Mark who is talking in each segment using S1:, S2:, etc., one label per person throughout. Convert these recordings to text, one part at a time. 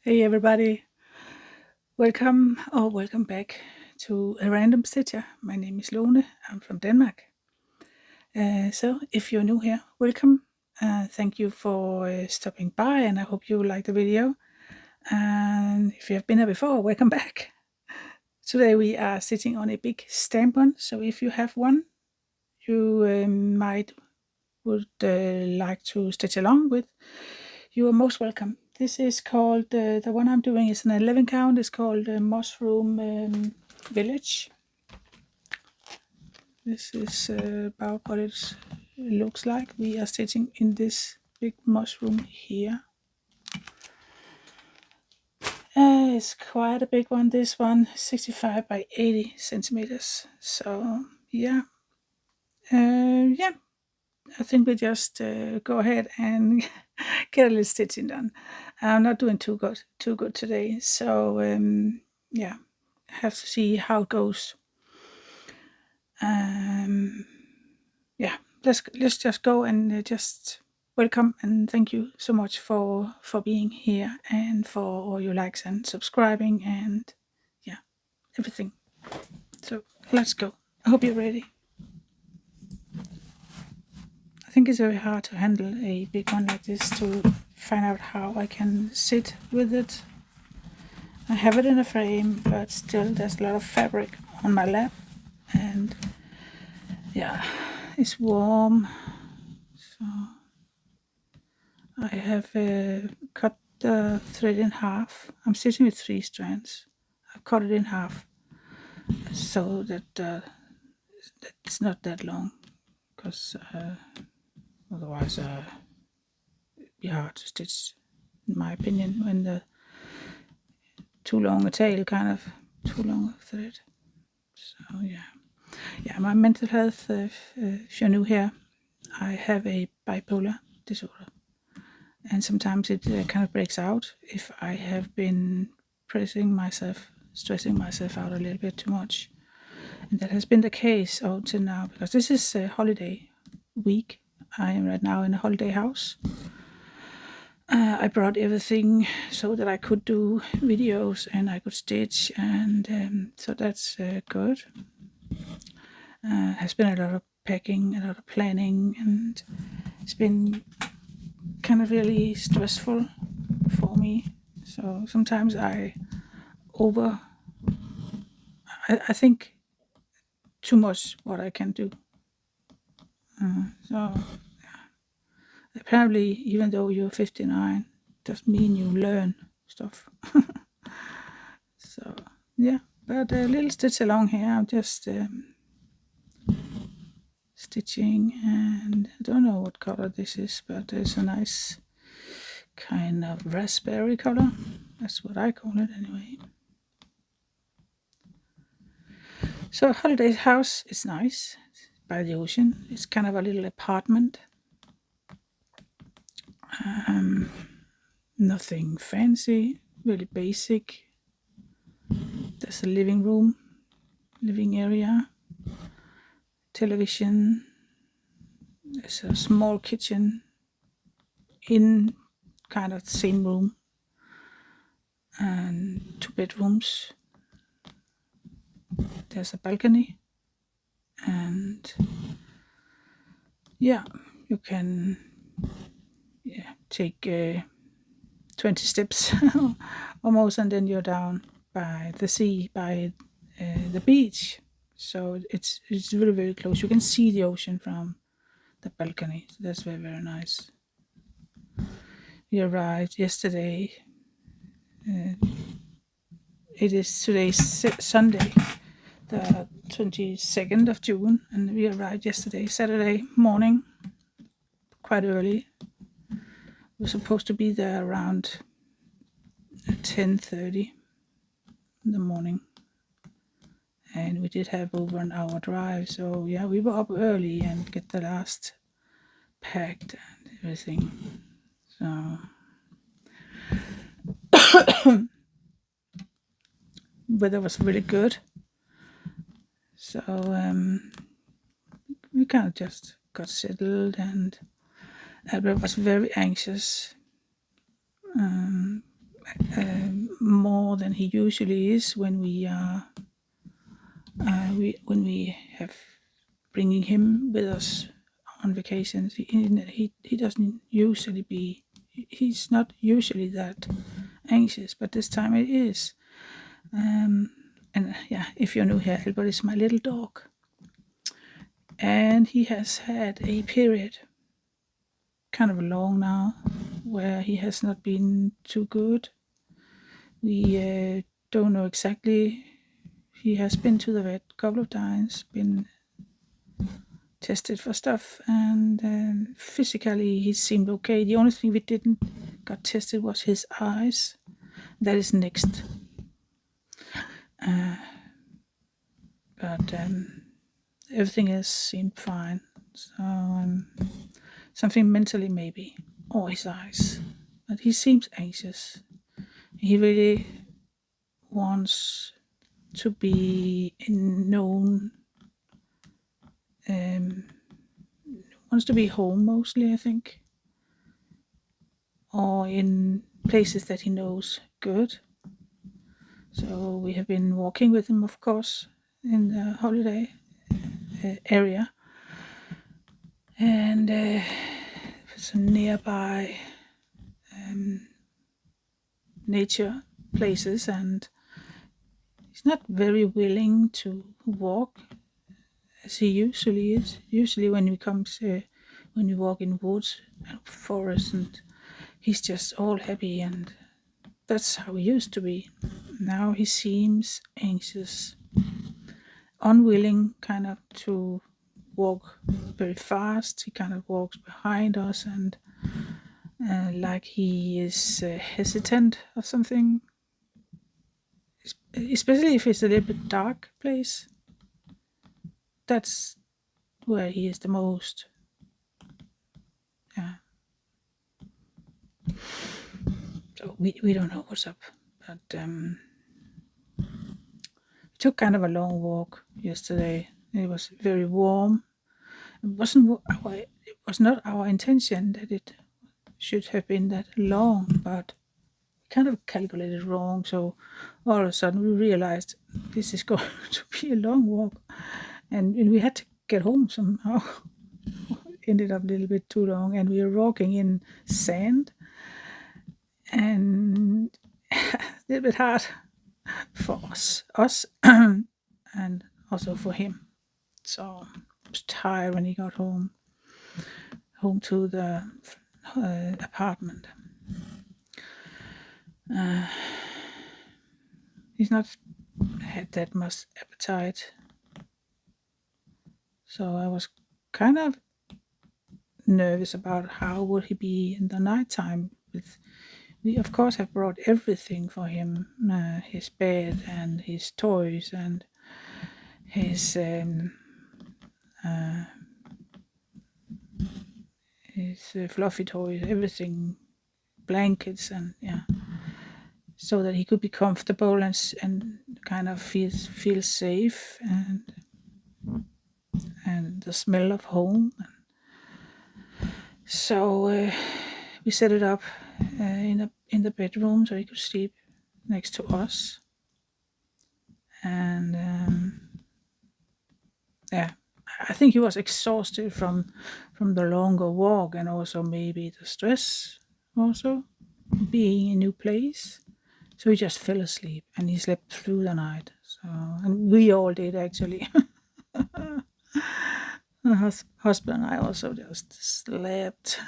S1: Hey everybody, welcome back to a random stitcher. My name is Lone, I'm from Denmark. So if you're new here, welcome. Thank you for stopping by and I hope you like the video. And if you have been here before, welcome back. Today we are sitting on a big stamp one, so if you have one you might would like to stitch along with, you are most welcome. This is called, the one I'm doing is an 11 count, it's called Mushroom Village. This is about what it looks like. We are stitching in this big mushroom here. It's quite a big one, this one, 65 by 80 centimeters. So yeah, yeah, I think we just go ahead and get a little stitching done. I'm not doing too good today, so yeah, have to see how it goes. Yeah, let's just go and just welcome and thank you so much for being here and for all your likes and subscribing and yeah, everything. So let's go. I hope you're ready. I think it's very hard to handle a big one like this, to find out how I can sit with it. I have it in a frame, but still there's a lot of fabric on my lap and yeah, it's warm. So I have cut the thread in half. I'm stitching with 3 strands. I've cut it in half so that it's not that long, because otherwise it'd be hard to stitch, in my opinion, when the too long a tail, kind of too long a thread. So yeah, my mental health, if you're new here, I have a bipolar disorder, and sometimes it kind of breaks out if I have been stressing myself out a little bit too much. And that has been the case until now, because this is a holiday week. I am right now in a holiday house. I brought everything so that I could do videos and I could stitch, and so that's good. Has been a lot of packing, a lot of planning, and it's been kind of really stressful for me. So sometimes I think too much what I can do. So apparently, even though you're 59, doesn't mean you learn stuff. So yeah, but a little stitch along here. I'm just stitching, and I don't know what color this is, but it's a nice kind of raspberry color. That's what I call it anyway. So holiday house is nice, it's by the ocean. It's kind of a little apartment. Nothing fancy, really basic. There's a living room, living area, television. There's a small kitchen in kind of the same room, and 2 bedrooms. There's a balcony, and yeah, you can take 20 steps almost, and then you're down by the sea, by the beach. So it's really very close. You can see the ocean from the balcony. So that's very, very nice. We arrived yesterday. It is today Sunday, the 22nd of June, and we arrived yesterday Saturday morning, quite early. We were supposed to be there around 10:30 in the morning, and we did have over an hour drive. So yeah, we were up early and get the last packed and everything. So weather was really good. So we kind of just got settled, and Albert was very anxious. more than he usually is when we are when we have bringing him with us on vacations. He doesn't usually be. He's not usually that anxious, but this time it is. And yeah, if you're new here, Albert is my little dog, and he has had a period, kind of long now, where he has not been too good. We don't know exactly. He has been to the vet a couple of times, been tested for stuff, and physically he seemed okay. The only thing we didn't got tested was his eyes. That is next. But everything else seemed fine. So something mentally maybe, or his eyes. But he seems anxious. He really wants to be known. Wants to be home mostly, I think, or in places that he knows good. So we have been walking with him, of course, in the holiday area, and some nearby nature places, and he's not very willing to walk as he usually is. Usually when when we walk in woods and forests, and he's just all happy, and that's how he used to be. Now he seems anxious, unwilling kind of to walk very fast. He kind of walks behind us, and like he is hesitant of something, especially if it's a little bit dark place. That's where he is the most. Yeah. So we don't know what's up, but we took kind of a long walk yesterday. It was very warm. It was not our intention that it should have been that long, but we kind of calculated wrong. So all of a sudden we realized this is going to be a long walk, and we had to get home somehow. Ended up a little bit too long, and we were walking in sand, and a little bit hard for us, and also for him. So I was tired when he got home to the apartment. He's not had that much appetite, so I was kind of nervous about how would he be in the nighttime. We of course have brought everything for him, his bed and his toys and his fluffy toys, everything, blankets, and yeah, so that he could be comfortable and kind of feel safe, and the smell of home. So we set it up in the bedroom so he could sleep next to us, and yeah, I think he was exhausted from the longer walk, and also maybe the stress, also being in a new place. So he just fell asleep, and he slept through the night. So, and we all did actually. My husband and I also just slept.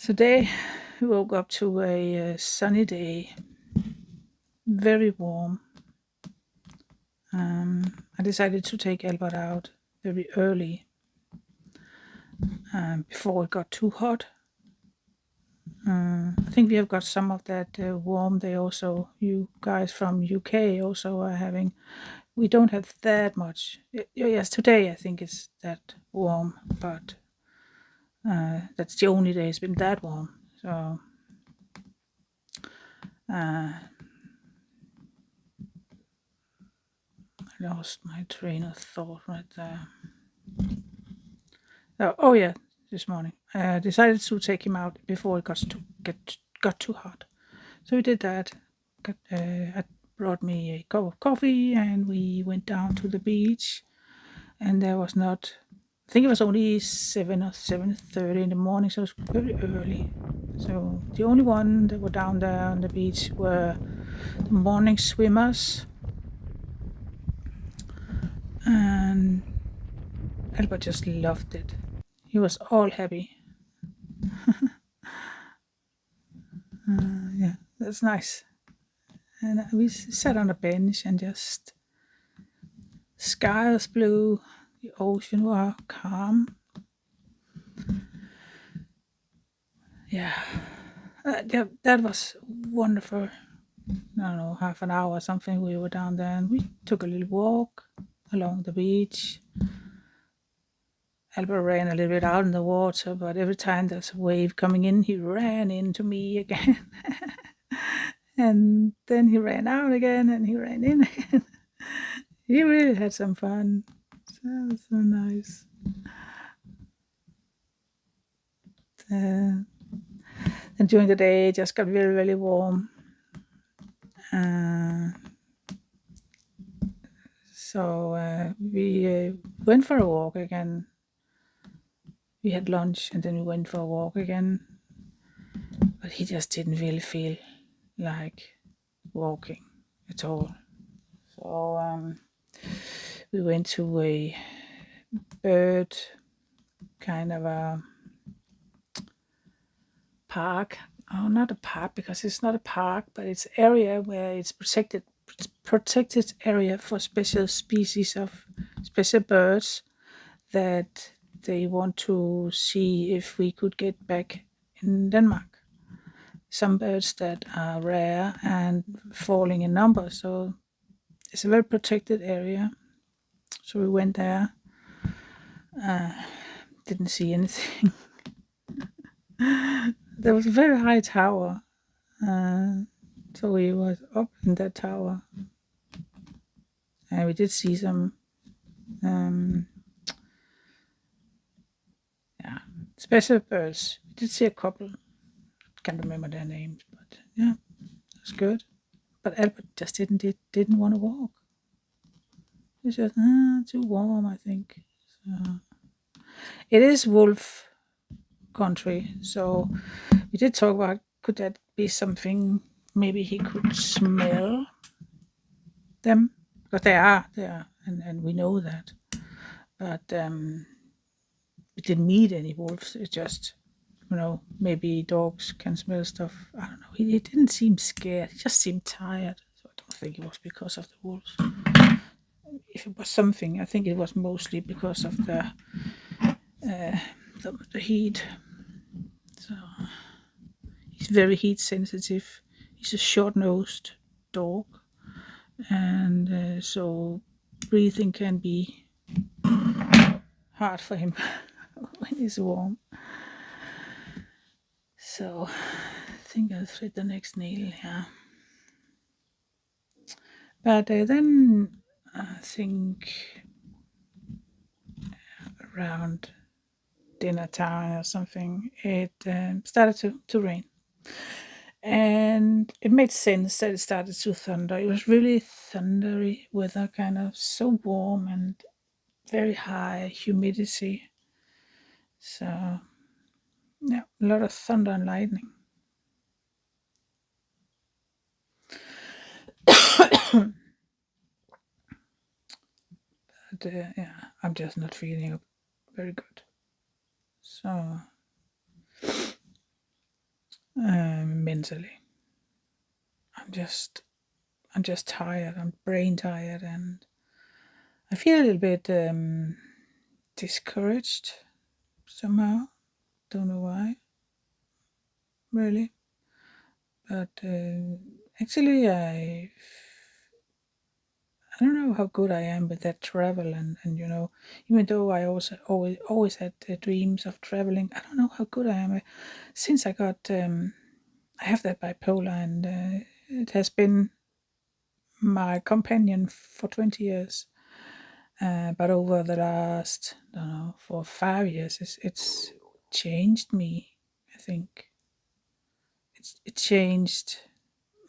S1: Today we woke up to a sunny day, very warm. I decided to take Albert out very early, before it got too hot. I think we have got some of that warm day also. You guys from UK also are having. We don't have that much. Yes, today I think it's that warm, but that's the only day it's been that warm. So I lost my train of thought right there. Oh yeah, this morning I decided to take him out before it got got too hot. So we did that. I brought me a cup of coffee and we went down to the beach. And there was not, I think it was only 7 or 7:30 in the morning, so it was very early. So the only one that were down there on the beach were the morning swimmers. And Albert just loved it. He was all happy. Yeah, that's nice. And we sat on a bench and just, sky was blue, the ocean was calm. Yeah, that was wonderful. I don't know, half an hour or something. We were down there and we took a little walk along the beach. Albert ran a little bit out in the water, but every time there's a wave coming in, he ran into me again. And then he ran out again and he ran in again. He really had some fun. So that was so nice. Uh, and during the day, it just got very, really warm. Uh, so we went for a walk again. We had lunch and then we went for a walk again. But he just didn't really feel like walking at all. So we went to a bird kind of a park. Oh, not a park because it's not a park, but it's area where it's protected area for special species of special birds that they want to see if we could get back in Denmark. Some birds that are rare and falling in numbers, so it's a very protected area. So we went there. Didn't see anything. There was a very high tower, so we was up in that tower, and we did see some, yeah, special birds. We did see a couple. Can't remember their names, but yeah, it was good. But Albert just didn't want to walk. He said, too warm, I think. So it is wolf country, so we did talk about could that be something maybe he could smell them, because they are there, and we know that. But we didn't meet any wolves. It's just, maybe dogs can smell stuff. I don't know. He didn't seem scared. He just seemed tired. So I don't think it was because of the wolves. If it was something, I think it was mostly because of the heat. So he's very heat sensitive. He's a short-nosed dog, and so breathing can be hard for him when it's warm. So I think I'll thread the next nail. Yeah. But then I think around dinner time or something, it started to rain. And it made sense that it started to thunder. It was really thundery weather, kind of so warm and very high humidity. So, yeah, a lot of thunder and lightning. But yeah, I'm just not feeling very good. So, mentally, I'm just tired. I'm brain tired, and I feel a little bit discouraged somehow. Don't know why, really. But actually, I don't know how good I am with that travel, and even though I also always had dreams of traveling, I don't know how good I am. Since I got, I have that bipolar, and it has been my companion for 20 years. But over the last, I don't know, for 5 years, it's changed me. I think it changed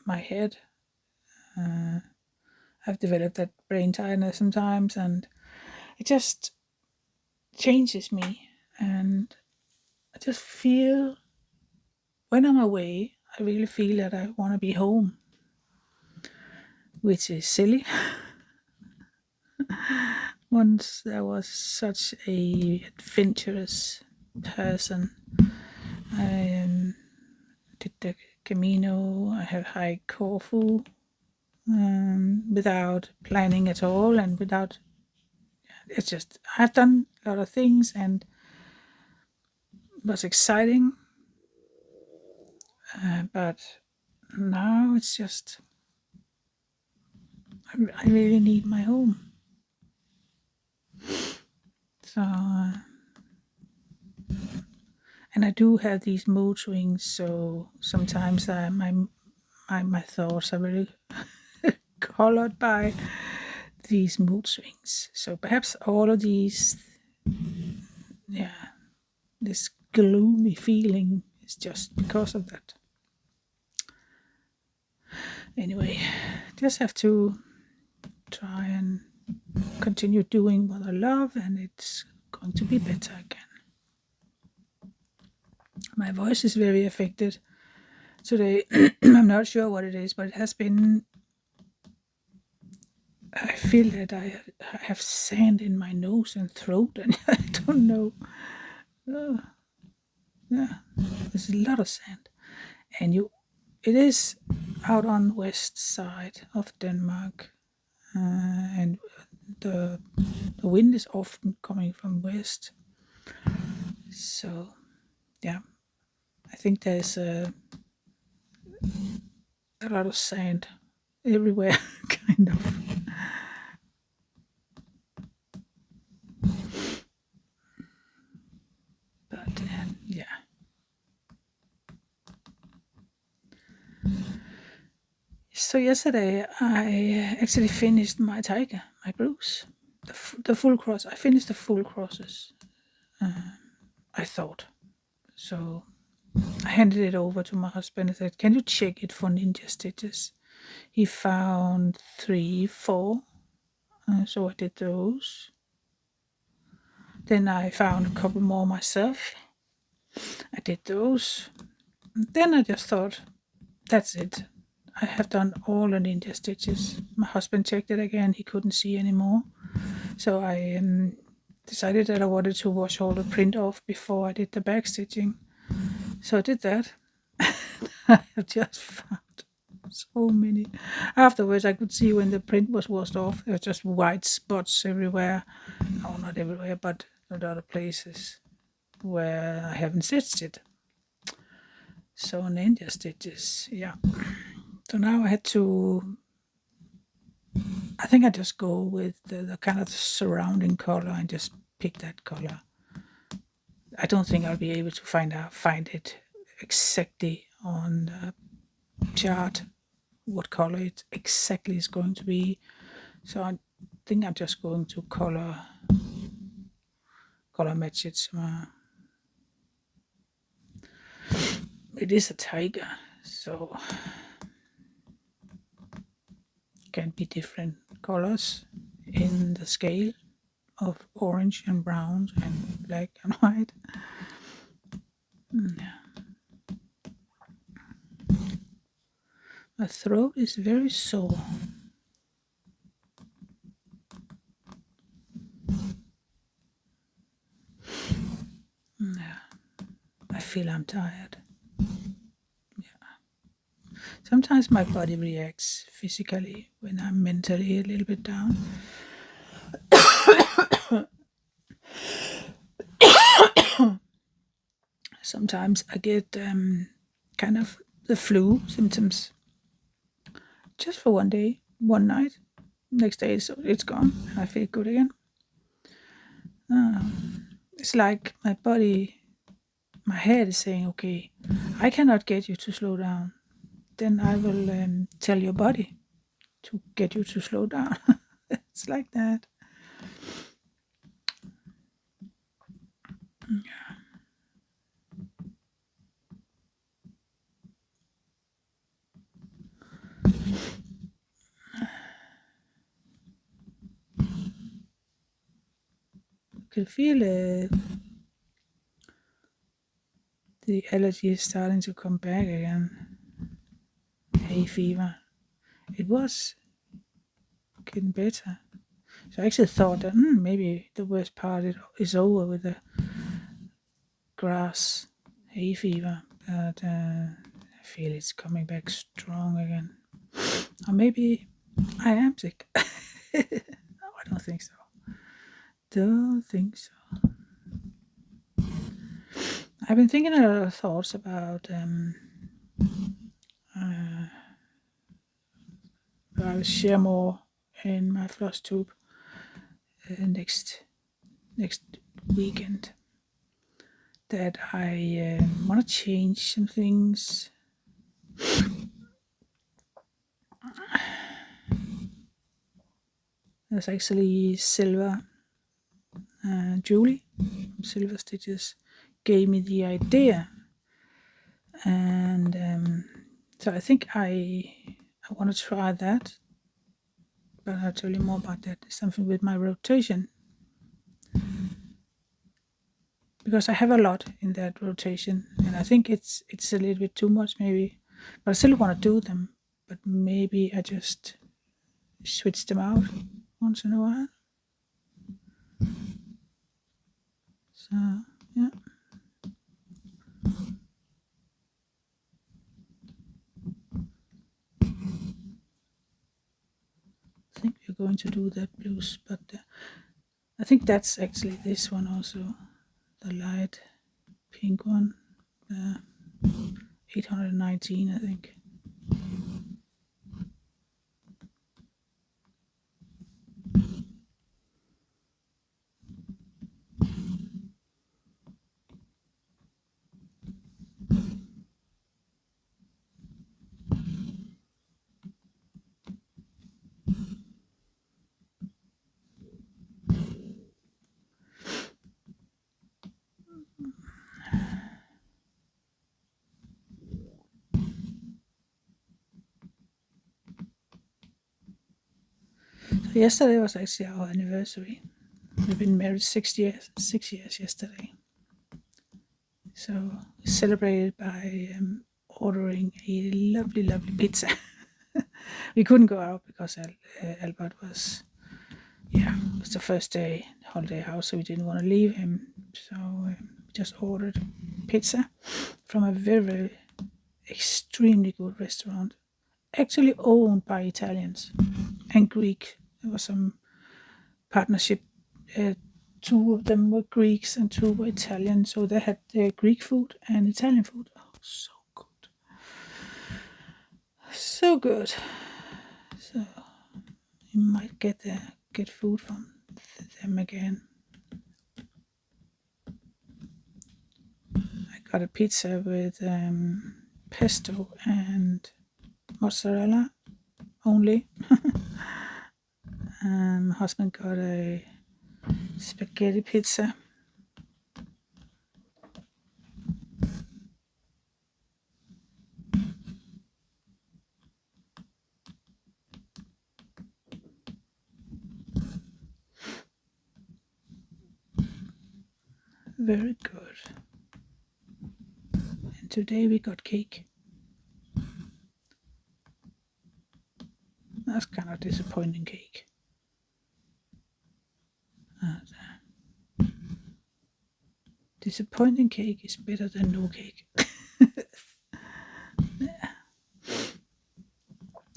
S1: my head. I've developed that brain tiredness sometimes, and it just changes me. And I just feel when I'm away, I really feel that I want to be home, which is silly. Once I was such a adventurous person. I did the Camino. I have hiked Corfu without planning at all, and without. It's just I've done a lot of things, and it was exciting. But now it's just I really need my home. So, and I do have these mood swings. So sometimes my thoughts are very colored by these mood swings. So perhaps all of these, yeah, this gloomy feeling is just because of that. Anyway, just have to try and continue doing what I love, and it's going to be better again. My voice is very affected today. I'm not sure what it is, but it has been. I feel that I have sand in my nose and throat, and I don't know. Uh, yeah, there's a lot of sand, and it is out on west side of Denmark, and the wind is often coming from west. So yeah, I think there's a lot of sand everywhere, kind of. But yeah. So yesterday I actually finished my tiger, my bruise, the full cross. I finished the full crosses. I thought so. I handed it over to my husband and said, "Can you check it for ninja stitches?" He found 3, 4, so I did those. Then I found a couple more myself. I did those. And then I just thought, that's it. I have done all the ninja stitches. My husband checked it again. He couldn't see anymore. So I decided that I wanted to wash all the print off before I did the back stitching. So I did that. I have just found so many. Afterwards, I could see when the print was washed off, there were just white spots everywhere. Oh, not everywhere, but a lot of places where I haven't stitched it. So ninja stitches, yeah. So now I had to. I think I just go with the kind of surrounding color and just pick that color. I don't think I'll be able to find it exactly on the chart what color it exactly is going to be. So I think I'm just going to color match it. It is a tiger, so it can be different colors in the scale of orange and brown and black and white. Yeah. My throat is very sore. Yeah. I feel I'm tired. Sometimes my body reacts physically when I'm mentally a little bit down. Sometimes I get kind of the flu symptoms just for one day, one night. Next day it's gone and I feel good again. It's like my body, my head is saying, okay, I cannot get you to slow down. Then I will tell your body to get you to slow down. It's like that. can feel the allergy is starting to come back again. Hay fever. It was getting better. So I actually thought that maybe the worst part is over with the grass hay fever, but I feel it's coming back strong again. Or maybe I am sick. No, I don't think so. Don't think so. I've been thinking a lot of thoughts about I will share more in my floss tube next weekend. That I want to change some things. There's actually Julie from Silver Stitches gave me the idea, and so I think I want to try that. But I'll tell you more about that. It's something with my rotation, because I have a lot in that rotation, and I think it's a little bit too much maybe, but I still want to do them. But maybe I just switch them out once in a while. So yeah. I think we're going to do that blues, but I think that's actually this one also, the light pink one, 819, I think. So yesterday was actually our anniversary. We've been married 6 years. 6 years yesterday. So we celebrated by ordering a lovely, lovely pizza. We couldn't go out because Albert was, it was the first day holiday house, so we didn't want to leave him. So we just ordered pizza from a very, very extremely good restaurant, actually owned by Italians and Greek. There was some partnership. Two of them were Greeks and two were Italian, so they had Greek food and Italian food. Oh, so good, so good. So you might get food from them again. I got a pizza with pesto and mozzarella only. My husband got a spaghetti pizza. Very good. And today we got cake. That's kind of disappointing cake. Disappointing cake is better than no cake. Yeah.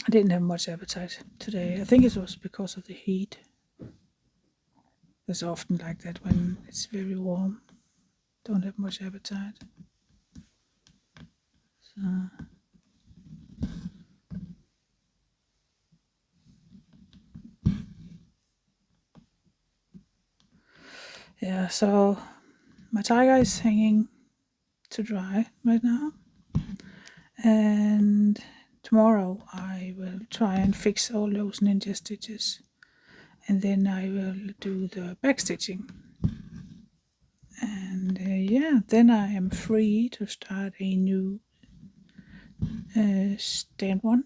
S1: I didn't have much appetite today. I think it was because of the heat. It's often like that when it's very warm. Don't have much appetite. So yeah, so my tiger is hanging to dry right now, and tomorrow I will try and fix all those ninja stitches, and then I will do the back stitching, and then I am free to start a new stand one,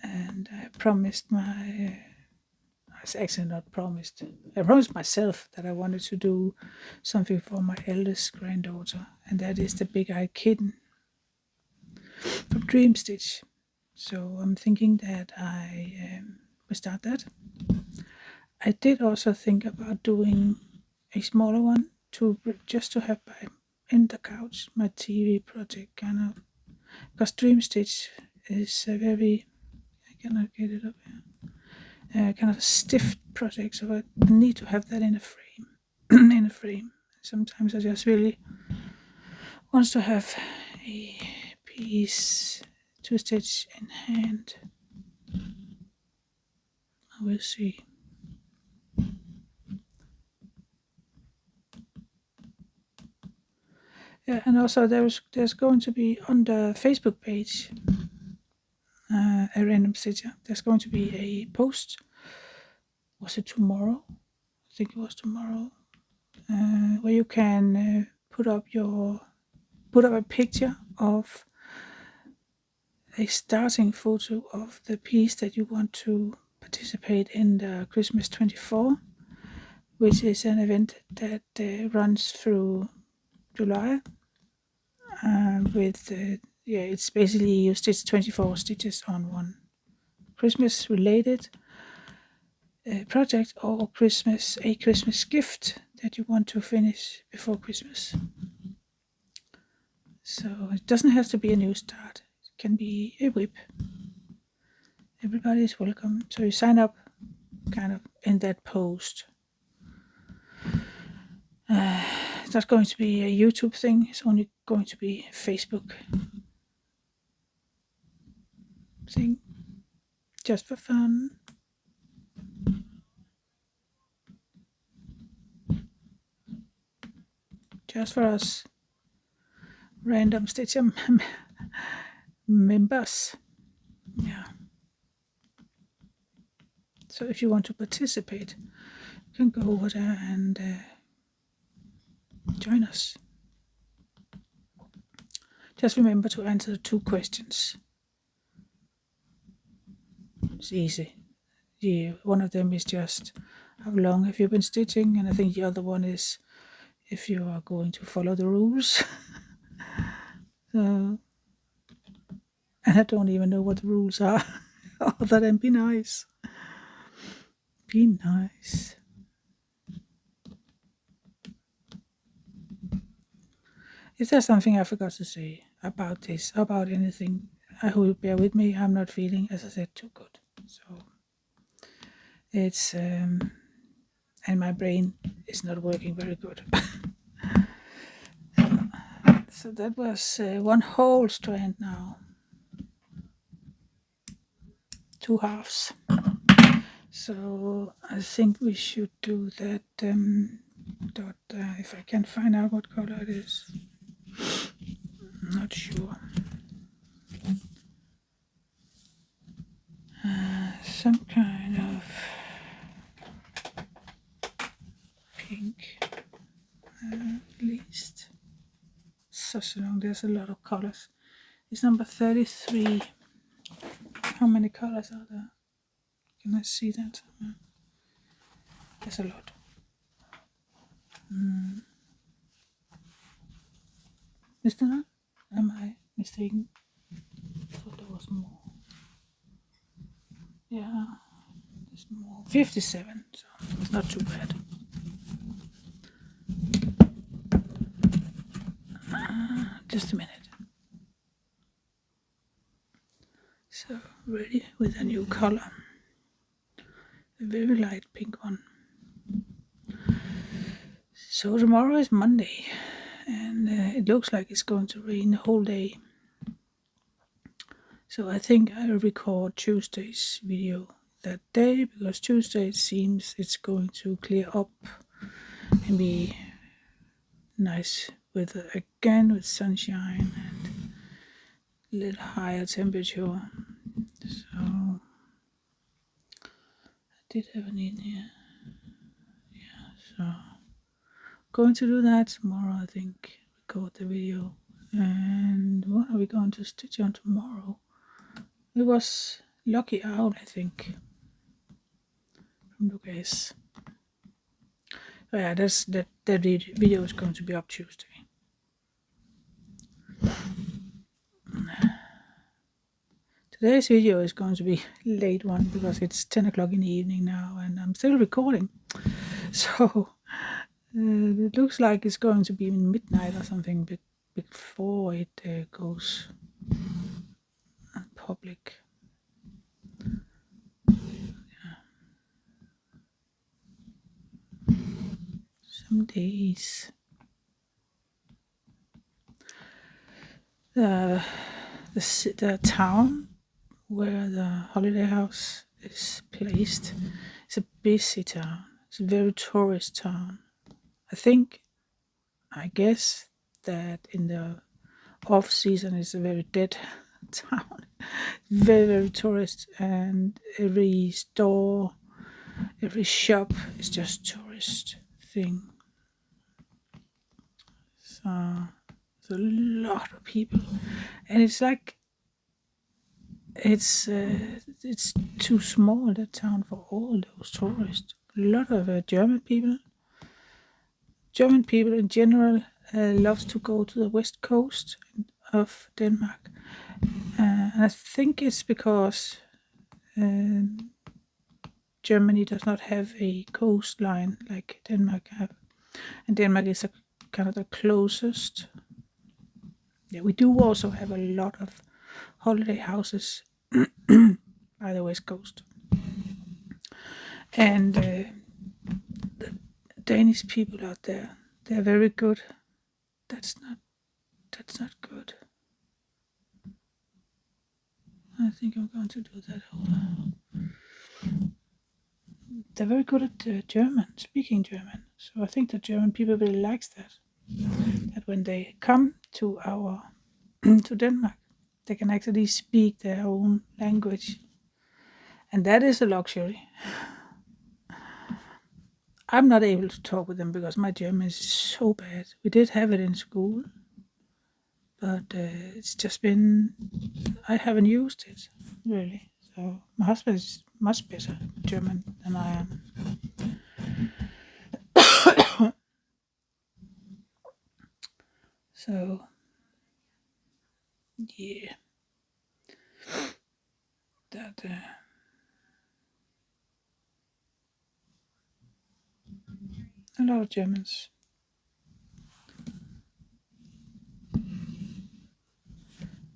S1: and I promised It's actually not promised. I promised myself that I wanted to do something for my eldest granddaughter, and that is the big-eyed kitten from Dream Stitch. So I'm thinking that I will start that. I did also think about doing a smaller one just to have in the couch, my TV project kind of, because Dream Stitch is a very, I cannot get it up here, kind of a stiff project, so I need to have that in a frame. In a frame. Sometimes I just really want to have a piece to stitch in hand. I will see. Yeah, and also there's going to be on the Facebook page, a random stitcher. There's going to be a post. Was it tomorrow? I think it was tomorrow. Where you can put up a picture of a starting photo of the piece that you want to participate in the Christmas 24, which is an event that runs through July. It's basically you stitch 24 stitches on one Christmas related project or a Christmas gift that you want to finish before Christmas. So it doesn't have to be a new start. It can be a whip. Everybody is welcome. So you sign up kind of in that post. It's not going to be a YouTube thing. It's only going to be a Facebook thing. Just for fun. Just for us random Stitcher members. Yeah. So if you want to participate, you can go over there and join us. Just remember to answer the 2 questions. It's easy. One of them is just how long have you been stitching, and I think the other one is if you are going to follow the rules. And I don't even know what the rules are, other than be nice. Be nice. Is there something I forgot to say about this, about anything? I hope you bear with me. I'm not feeling, as I said, too good. So it's, and my brain is not working very good. So that was one whole strand now. 2 halves. So I think we should do that dot, if I can find out what color it is. I'm not sure. Some kind of pink, at least. Such a long, there's a lot of colors. It's number 33. How many colors are there? Can I see that? There's a lot. Is there not? Am I mistaken? I thought there was more. Yeah, there's more. 57, so it's not too bad. Just a minute. So, ready with a new color. A very light pink one. So tomorrow is Monday, and it looks like it's going to rain the whole day. So I think I'll record Tuesday's video that day, because Tuesday it seems it's going to clear up and be nice weather again, with sunshine and a little higher temperature. So I did have an in here. Yeah, so going to do that tomorrow, I think. Record the video. And what are we going to stitch on tomorrow? It was Lucky Owl, I think. Look guys. Oh yeah, that video is going to be up Tuesday. Today's video is going to be late one because it's 10 o'clock in the evening now and I'm still recording. So it looks like it's going to be midnight or something before it goes public. Some days. The town where the holiday house is placed is a busy town. It's a very tourist town. I guess that in the off season it's a very dead town. Very, very tourist, and every store, every shop is just tourist thing. So there's a lot of people, and it's like it's too small, that town, for all those tourists. A lot of German people. German people in general loves to go to the west coast of Denmark, and I think it's because Germany does not have a coastline like Denmark have, and Denmark is kind of the closest. Yeah, we do also have a lot of holiday houses by the west coast, and the Danish people out there, they're very good. That's not good. I think I'm going to do that over. They're very good at German, speaking German. So I think the German people really likes that. That when they come to our to Denmark, they can actually speak their own language, and that is a luxury. I'm not able to talk with them because my German is so bad. We did have it in school, but it's just been, I haven't used it really. So my husband is much better German than I am. So yeah, that a lot of Germans.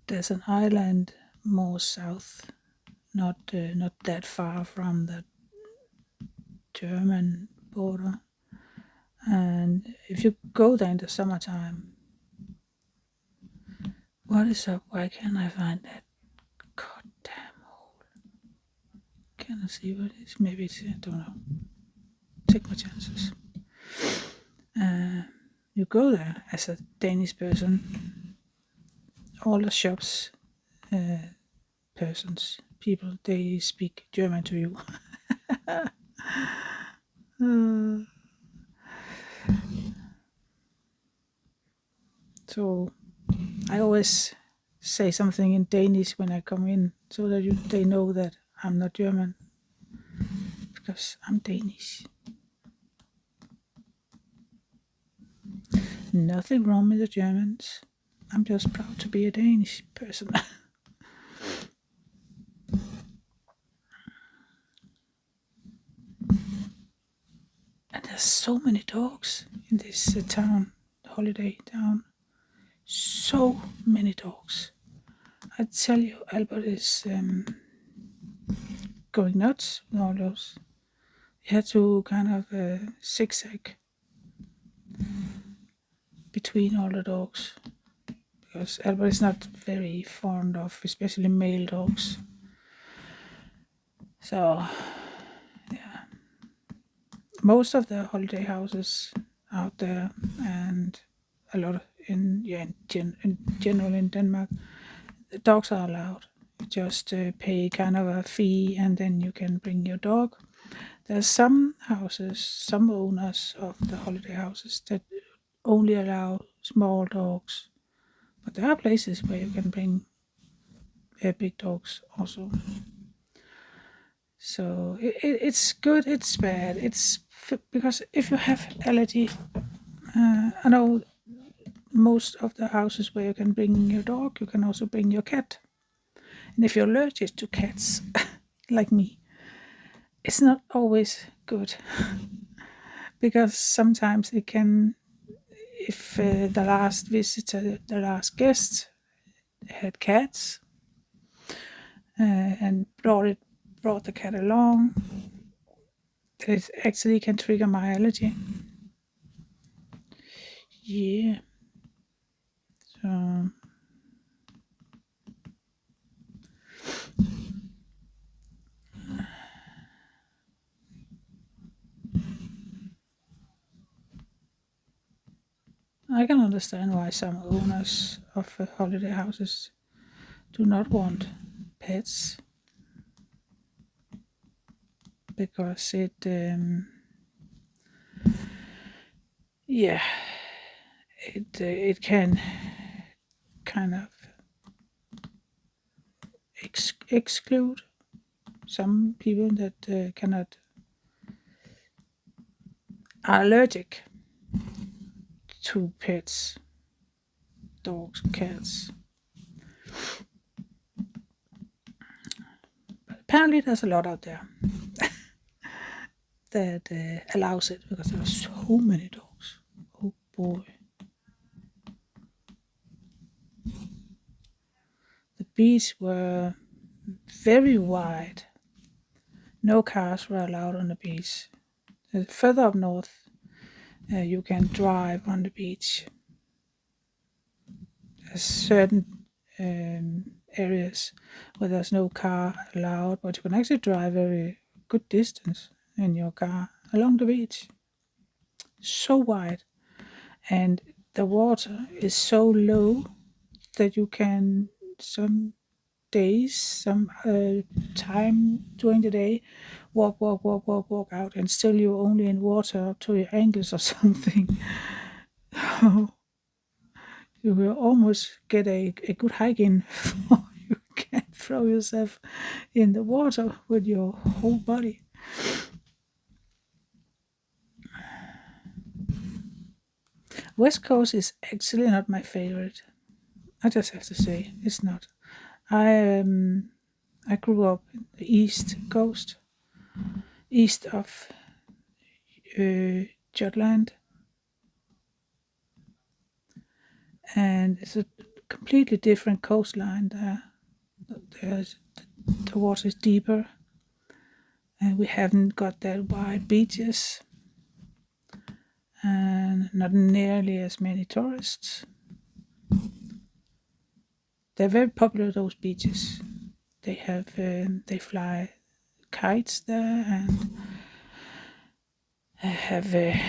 S1: There's an island more south, not that far from the German border. And if you go there in the summertime, what is up? Why can't I find that goddamn hole? Can I see what it is? Maybe it's, I don't know. Take my chances. You go there as a Danish person. All the shops, people, they speak German to you. So I always say something in Danish when I come in, so that they know that I'm not German, because I'm Danish. Nothing wrong with the Germans. I'm just proud to be a Danish person. And there's so many dogs in this town, holiday town. So many dogs. I tell you, Albert is going nuts with all those. You had to kind of zigzag between all the dogs, because Albert is not very fond of especially male dogs. So yeah, most of the holiday houses out there, and a lot in general in Denmark, the dogs are allowed. You just pay kind of a fee, and then you can bring your dog. There's some houses, some owners of the holiday houses, that only allow small dogs, but there are places where you can bring big dogs also. So it's good, it's bad. Because if you have allergy, I know most of the houses where you can bring your dog, you can also bring your cat. And if you're allergic to cats, like me, it's not always good because sometimes it can, if the last visitor, the last guest had cats and brought the cat along, it actually can trigger my allergy. Yeah. So I can understand why some owners of holiday houses do not want pets because yeah, it can kind of exclude some people that cannot are allergic to pets, dogs, cats. But apparently, there's a lot out there that allows it because there are so many dogs. Oh boy, the beach were very wide. No cars were allowed on the beach. Further up north, you can drive on the beach. There's certain areas where there's no car allowed, but you can actually drive very good distance in your car along the beach. So wide, and the water is so low that you can some days, some time during the day, walk out, and still you're only in water up to your ankles or something. You will almost get a good hike in before you can throw yourself in the water with your whole body. West Coast is actually not my favorite. I just have to say it's not. I grew up in the East Coast, east of Jutland, and it's a completely different coastline there. There's, the water is deeper, and we haven't got that wide beaches, and not nearly as many tourists. They're very popular, those beaches. They fly kites there and have a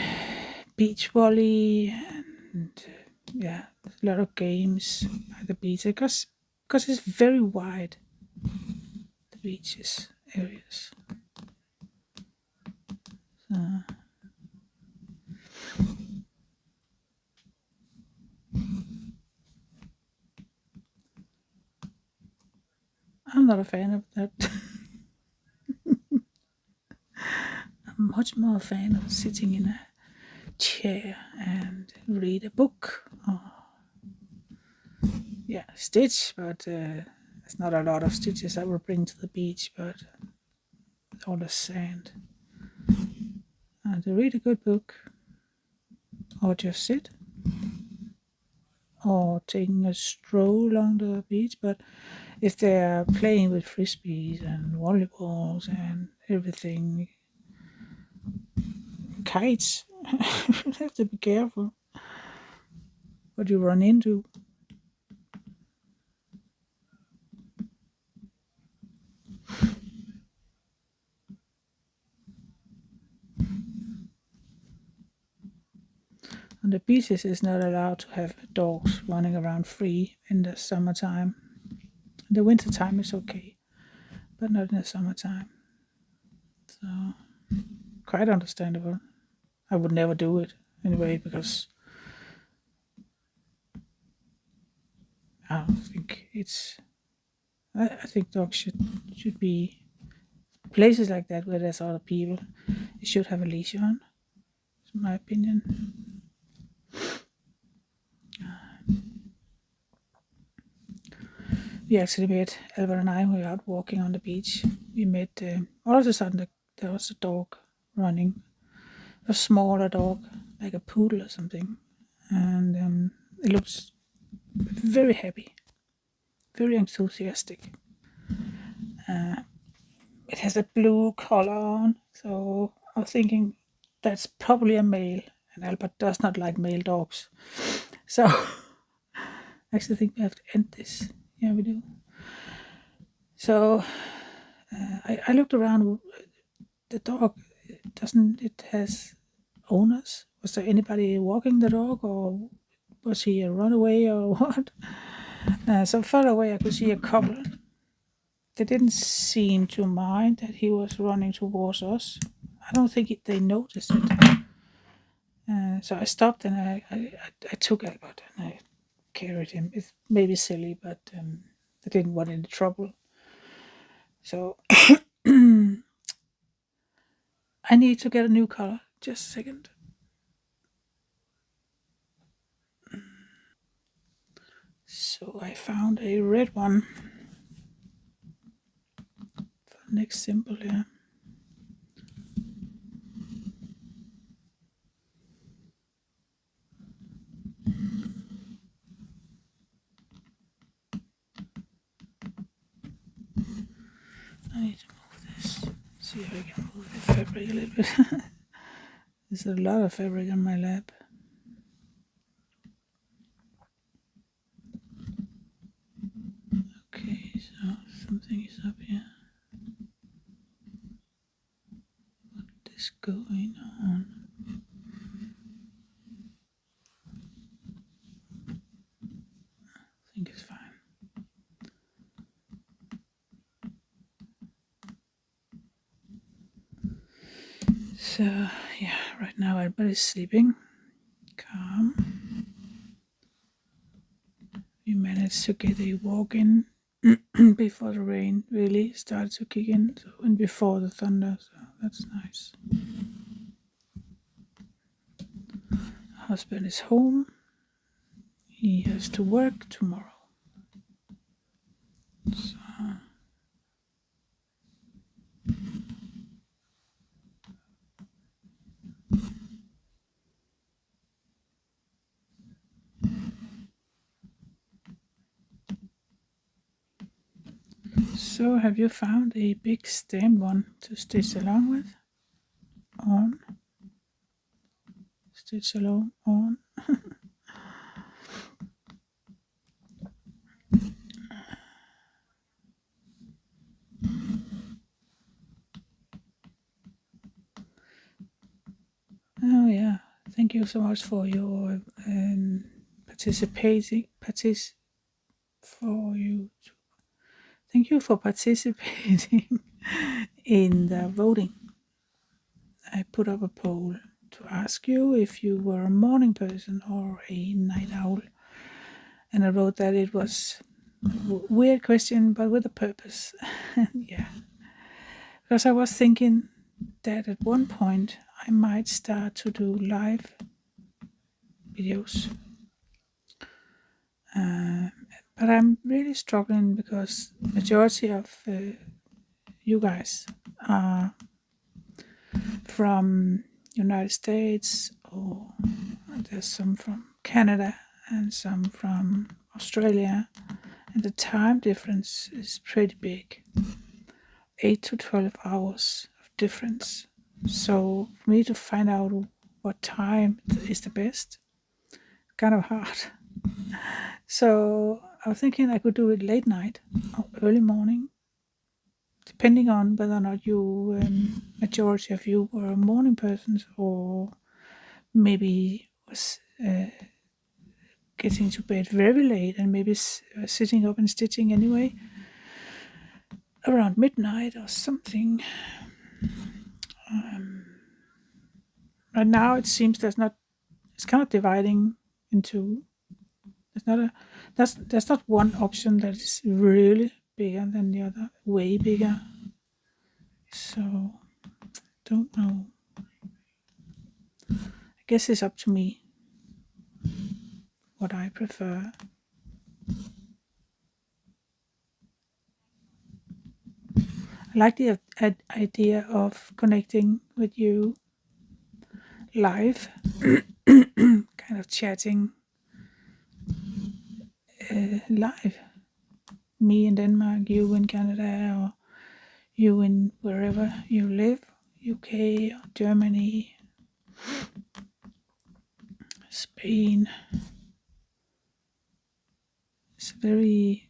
S1: beach volley and yeah, a lot of games at the beach because it's very wide, the beaches areas. So I'm not a fan of that. I'm much more a fan of sitting in a chair and read a book. Or, yeah, stitch, but there's not a lot of stitches I will bring to the beach, but all the sand. And to read a good book, or just sit, or taking a stroll along the beach. But if they're playing with frisbees and volleyballs and everything, kites, you have to be careful what you run into. On the beaches, it's not allowed to have dogs running around free in the summertime. In the wintertime, it's okay, but not in the summertime. So, quite understandable. I would never do it anyway because I don't think it's. I think dogs should be places like that where there's other people, you should have a leash on. In my opinion. We actually met Albert and I. We were out walking on the beach. We met all of a sudden there was a dog running, a smaller dog, like a poodle or something, and it looks very happy, very enthusiastic. It has a blue collar on, so I was thinking that's probably a male, and Albert does not like male dogs. So I actually think we have to end this. Yeah, we do. So I looked around. The dog doesn't it has owners? Was there anybody walking the dog, or was he a runaway, or what? So far away, I could see a couple. They didn't seem to mind that he was running towards us. I don't think they noticed it. So I stopped and I took Albert and I carried him. It's maybe silly, but I didn't want any trouble. So I need to get a new color. Just a second. So I found a red one for the next symbol here. I need to move this. See if I can move the fabric a little bit. There's a lot of fabric on my lap. Okay, so something is up here. What is going on? I think it's fine. So yeah, right now everybody's sleeping. Calm. We managed to get a walk in before the rain really started to kick in, so, and before the thunder, so that's nice. Husband is home. He has to work tomorrow. So, so have you found a big stem one to stitch along with? On. Stitch along on. Oh yeah, thank you so much for your participating. For you. Thank you for participating in the voting. I put up a poll to ask you if you were a morning person or a night owl, and I wrote that it was a weird question, but with a purpose. Yeah, because I was thinking that at one point I might start to do live videos. But I'm really struggling because majority of you guys are from United States, or there's some from Canada and some from Australia, and the time difference is pretty big, 8 to 12 hours of difference. So for me to find out what time is the best, kind of hard. So I was thinking I could do it late night or early morning, depending on whether or not you, majority of you were morning persons, or maybe was getting to bed very late and maybe sitting up and stitching anyway around midnight or something. Right now it seems it's kind of dividing into, there's not one option that is really bigger than the other, way bigger. So, don't know. I guess it's up to me what I prefer. I like the idea of connecting with you live, kind of chatting live. Me in Denmark, you in Canada, or you in wherever you live, UK, or Germany, Spain. It's a very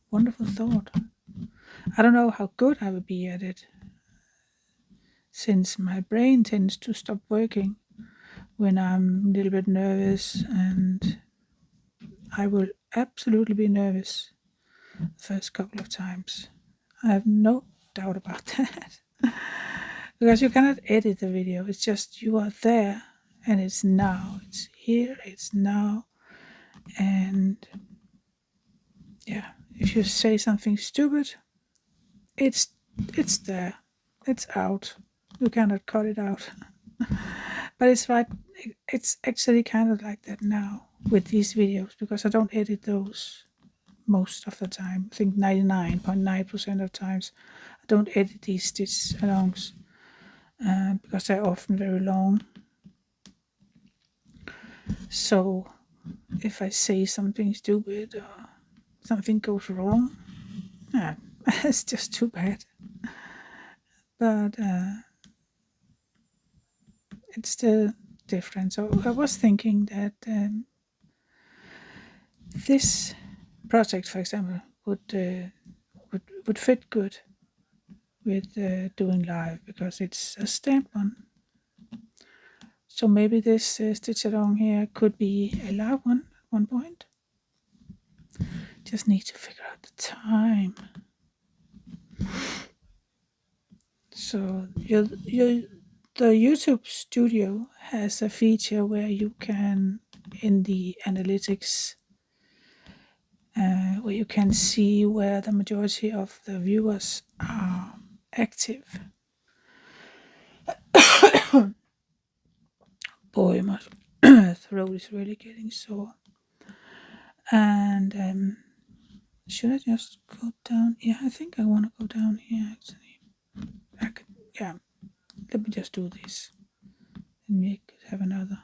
S1: wonderful thought. I don't know how good I would be at it, since my brain tends to stop working when I'm a little bit nervous, and I will absolutely be nervous the first couple of times. I have no doubt about that. Because you cannot edit the video, it's just you are there and it's now, it's here, it's now. And yeah, if you say something stupid, it's there, it's out. You cannot cut it out. But it's right, it's actually kind of like that now with these videos, because I don't edit those most of the time. I think 99.9% of times I don't edit these stitch alongs, because they're often very long. So if I say something stupid or something goes wrong, it's just too bad. But it's still different. So I was thinking that this project, for example, would fit good with doing live, because it's a stamp one. So maybe this stitch along here could be a live one at one point. Just need to figure out the time. So the YouTube Studio has a feature where you can, in the analytics, where you can see where the majority of the viewers are active. Boy, my throat is really getting sore. And should I just go down? Yeah, I think I want to go down here actually. Yeah, let me just do this, and we could have another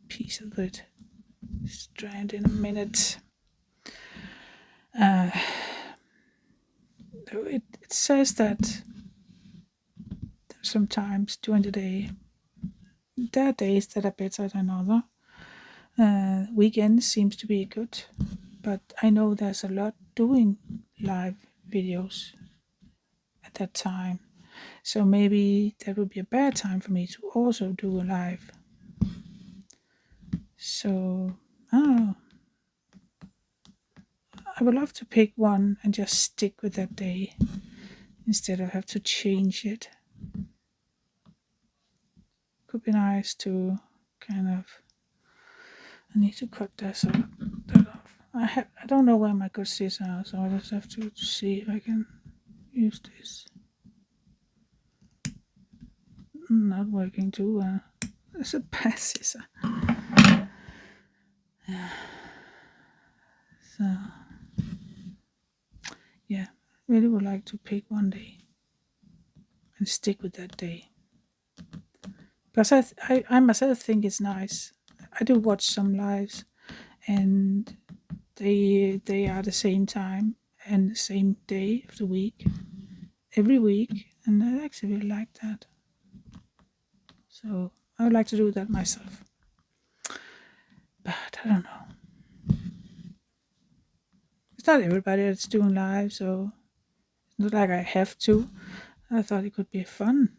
S1: piece of it strand in a minute. It says that sometimes during the day, there are days that are better than other. Weekends seems to be good, but I know there's a lot doing live videos at that time. So maybe that would be a bad time for me to also do a live. So I don't know. I would love to pick one and just stick with that day instead of have to change it. Could be nice to kind of. I need to cut that off. I don't know where my good scissors are, so I just have to see if I can use this. Not working too well. It's a bad scissor. So yeah, really would like to pick one day and stick with that day. Because I myself think it's nice. I do watch some lives, and they are the same time and the same day of the week, every week, and I actually really like that. So I would like to do that myself, but I don't know. It's not everybody that's doing live, so it's not like I have to. I thought it could be fun.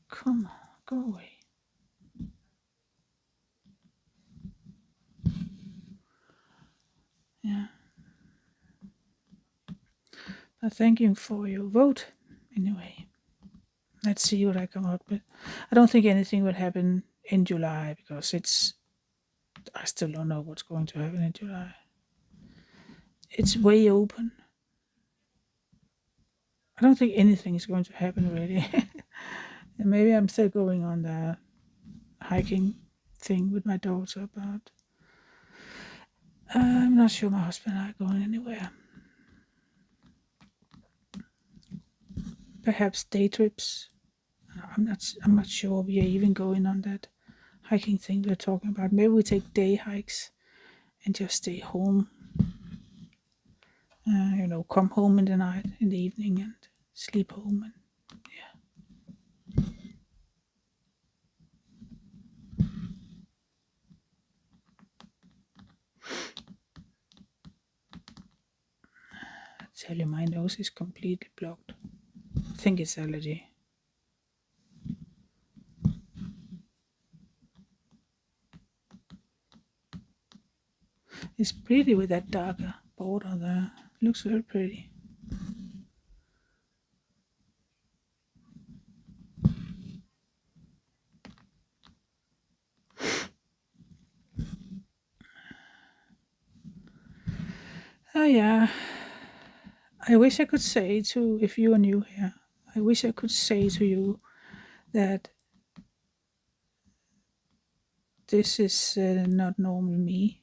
S1: Come on, go away. Yeah. But thank you for your vote anyway. Let's see what I come out with. I don't think anything will happen in July because I still don't know what's going to happen in July. It's way open. I don't think anything is going to happen really. And maybe I'm still going on the hiking thing with my daughter, but I'm not sure my husband and I are going anywhere. Perhaps day trips. I'm not sure we are even going on that hiking thing we're talking about. Maybe we take day hikes and just stay home. Come home in the night, in the evening, and sleep home. And I tell you, my nose is completely blocked. I think it's allergy. It's pretty with that darker border there. Looks very pretty. Oh yeah. I wish I could say to, if you are new here, I wish I could say to you that this is not normal me.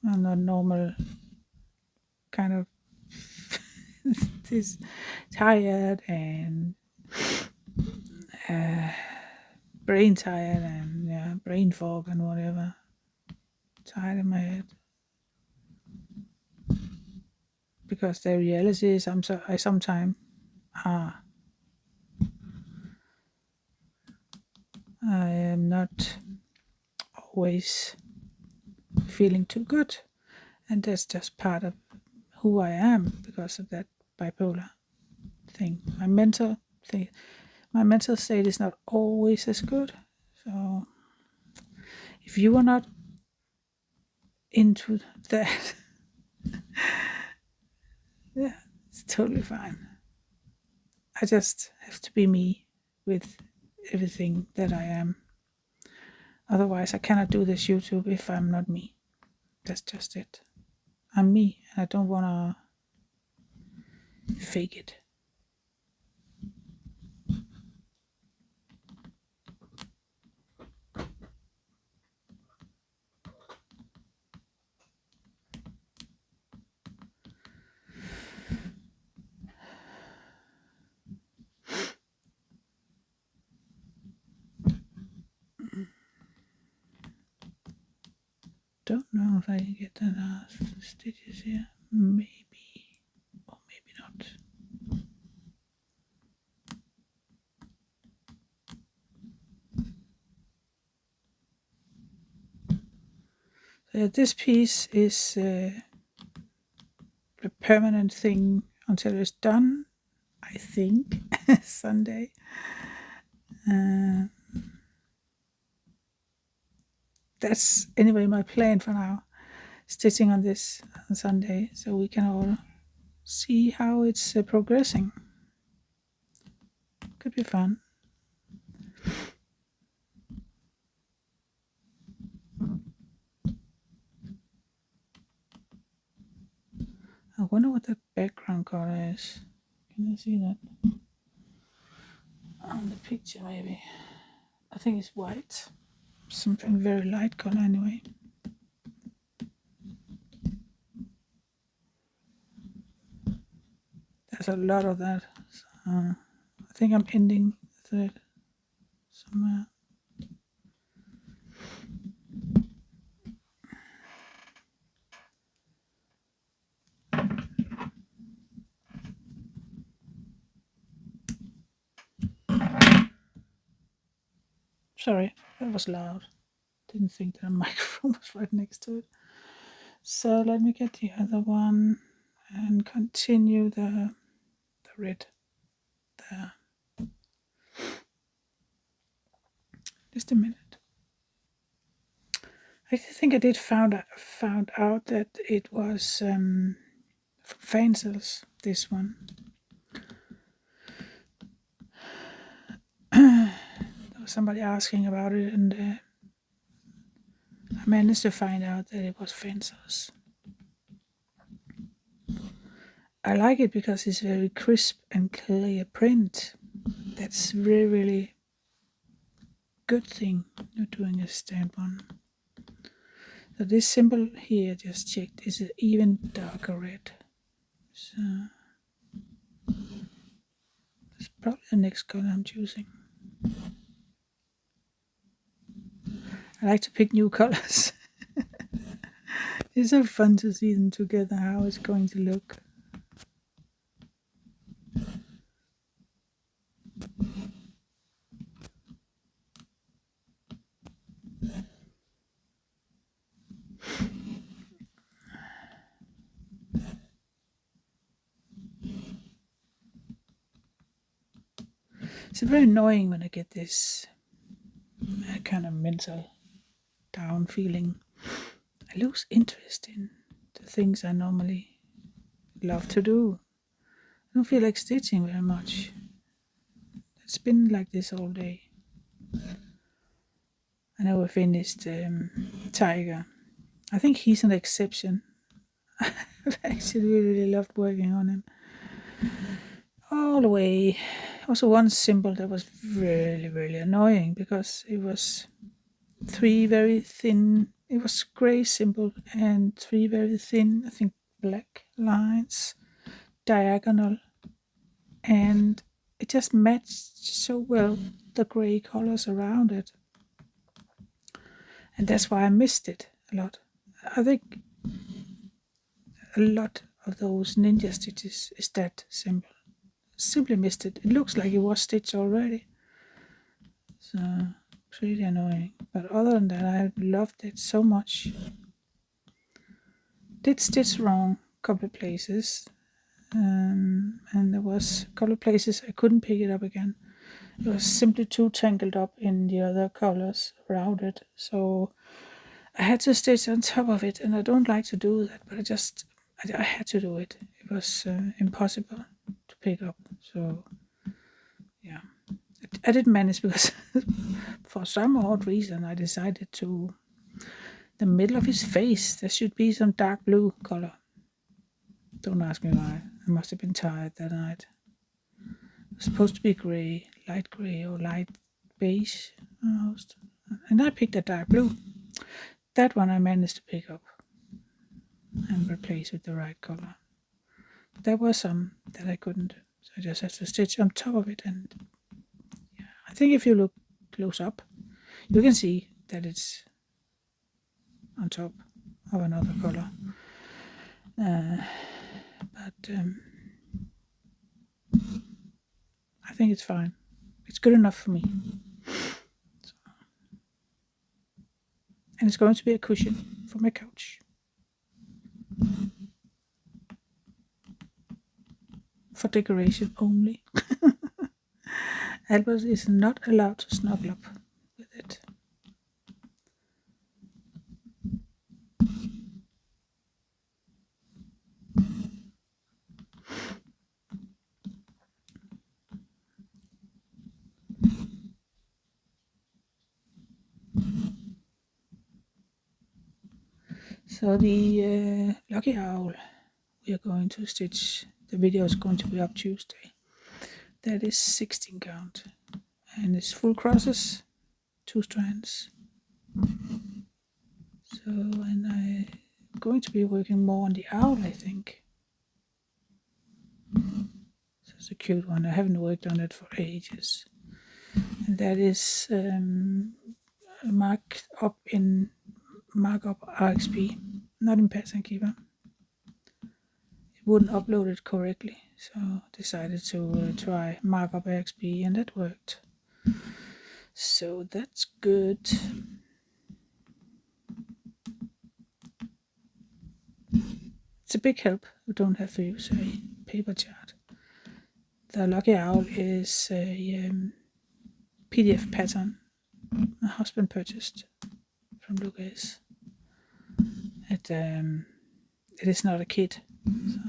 S1: I'm not normal kind of this tired and brain tired and brain fog and whatever. Tired in my head. Because the reality is I sometimes ah I am not always feeling too good. And that's just part of who I am because of that bipolar thing. Thing my mental state is not always as good. So if you are not into that, yeah, it's totally fine. I just have to be me with everything that I am. Otherwise, I cannot do this YouTube if I'm not me. That's just it. I'm me, and I don't want to fake it. Don't know if I can get the last stitches here. Maybe, or maybe not. This piece is a permanent thing until it's done, I think, Sunday. That's anyway my plan for now. Stitching on this on Sunday so we can all see how it's progressing. Could be fun. I wonder what that background color is. Can I see that? On the picture, maybe. I think it's white. Something very light color, anyway. There's a lot of that. So, I think I'm ending the thread somewhere. Sorry, that was loud. Didn't think that a microphone was right next to it. So let me get the other one and continue the red there. Just a minute. I think I did found out that it was from Fancels, this one. was somebody asking about it, and I managed to find out that it was Fencer's. I like it because it's very crisp and clear print. That's really, really good thing you're doing a stamp on. So this symbol here, just checked, is an even darker red. So it's probably the next color I'm choosing. I like to pick new colors. It's so fun to see them together, how it's going to look. It's very annoying when I get this kind of mental down feeling. I lose interest in the things I normally love to do. I don't feel like stitching very much. It's been like this all day. I know we finished Tiger. I think he's an exception. I've actually really loved working on him all the way. Also, one symbol that was really, really annoying because it was three very thin, it was gray symbol and three very thin, I think black lines, diagonal, and it just matched so well the gray colors around it. And that's why I missed it a lot. I think a lot of those ninja stitches is that symbol. Simply missed it. It looks like it was stitched already. So it's really annoying. But other than that, I loved it so much. Did stitch wrong a couple of places. And there was a couple of places I couldn't pick it up again. It was simply too tangled up in the other colors around it. So I had to stitch on top of it, and I don't like to do that, but I had to do it. It was impossible to pick up. So yeah, I didn't manage because for some odd reason I decided to the middle of his face there should be some dark blue color. Don't ask me why. I must have been tired that night. It was supposed to be light gray or light beige almost, and I picked a dark blue. That one I managed to pick up and replace with the right color. But there were some that I couldn't, so I just had to stitch on top of it. And yeah, I think if you look close up, you can see that it's on top of another color. But I think it's fine. It's good enough for me. So, and it's going to be a cushion for my couch. For decoration only. Albert is not allowed to snuggle up with it. So the lucky owl we are going to stitch, the video is going to be up Tuesday. That is 16 count and it's full crosses, 2 strands. So, and I'm going to be working more on the owl, I think. So it's a cute one. I haven't worked on it for ages. And that is marked up in markup RXP, not in Pattern Keeper. It wouldn't upload it correctly, so decided to try markup RXP, and that worked. So that's good. It's a big help. You don't have to use a paper chart. The Lucky Owl is a PDF pattern my husband purchased from Lucas. It is not a kit. So.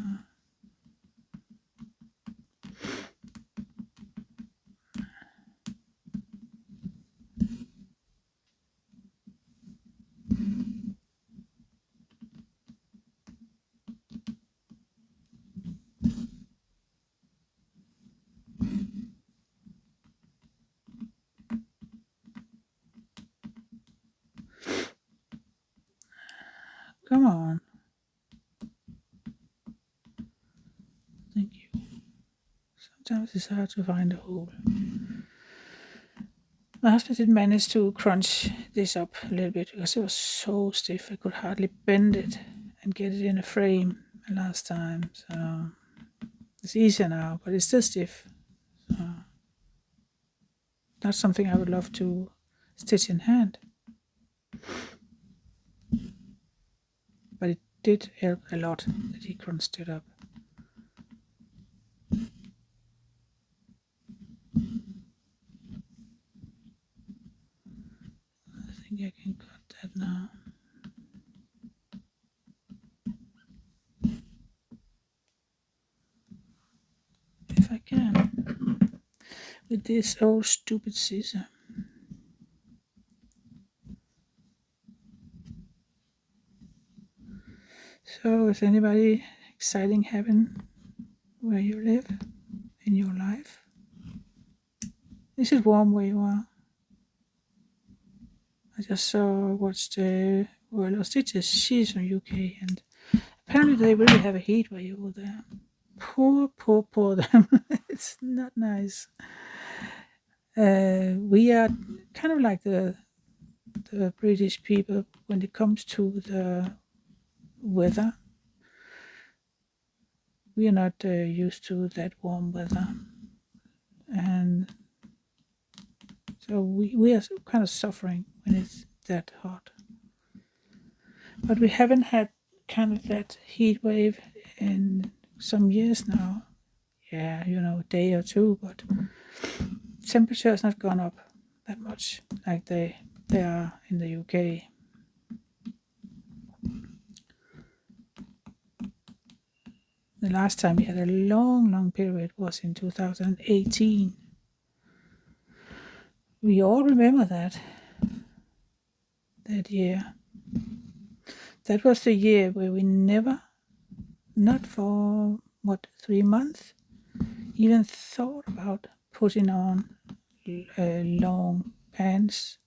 S1: Come on. Thank you. Sometimes it's hard to find a hole. My husband did manage to crunch this up a little bit because it was so stiff I could hardly bend it and get it in a frame last time. So it's easier now, but it's still stiff. So that's something I would love to stitch in hand. But it did help a lot that he crunched it up. I think I can cut that now. If I can. With this old stupid scissor. So is anybody exciting happen where you live in your life? Is it warm where you are? I just watched World of Stitches. She's from UK, and apparently they really have a heat wave over there. Poor them. It's not nice. We are kind of like the British people when it comes to the weather. We are not used to that warm weather, and so we are kind of suffering when it's that hot. But we haven't had kind of that heat wave in some years now. Yeah, a day or two, but temperature has not gone up that much like they are in the UK. The last time we had a long period was in 2018. We all remember that year. That was the year where we never, not for 3 months, even thought about putting on long pants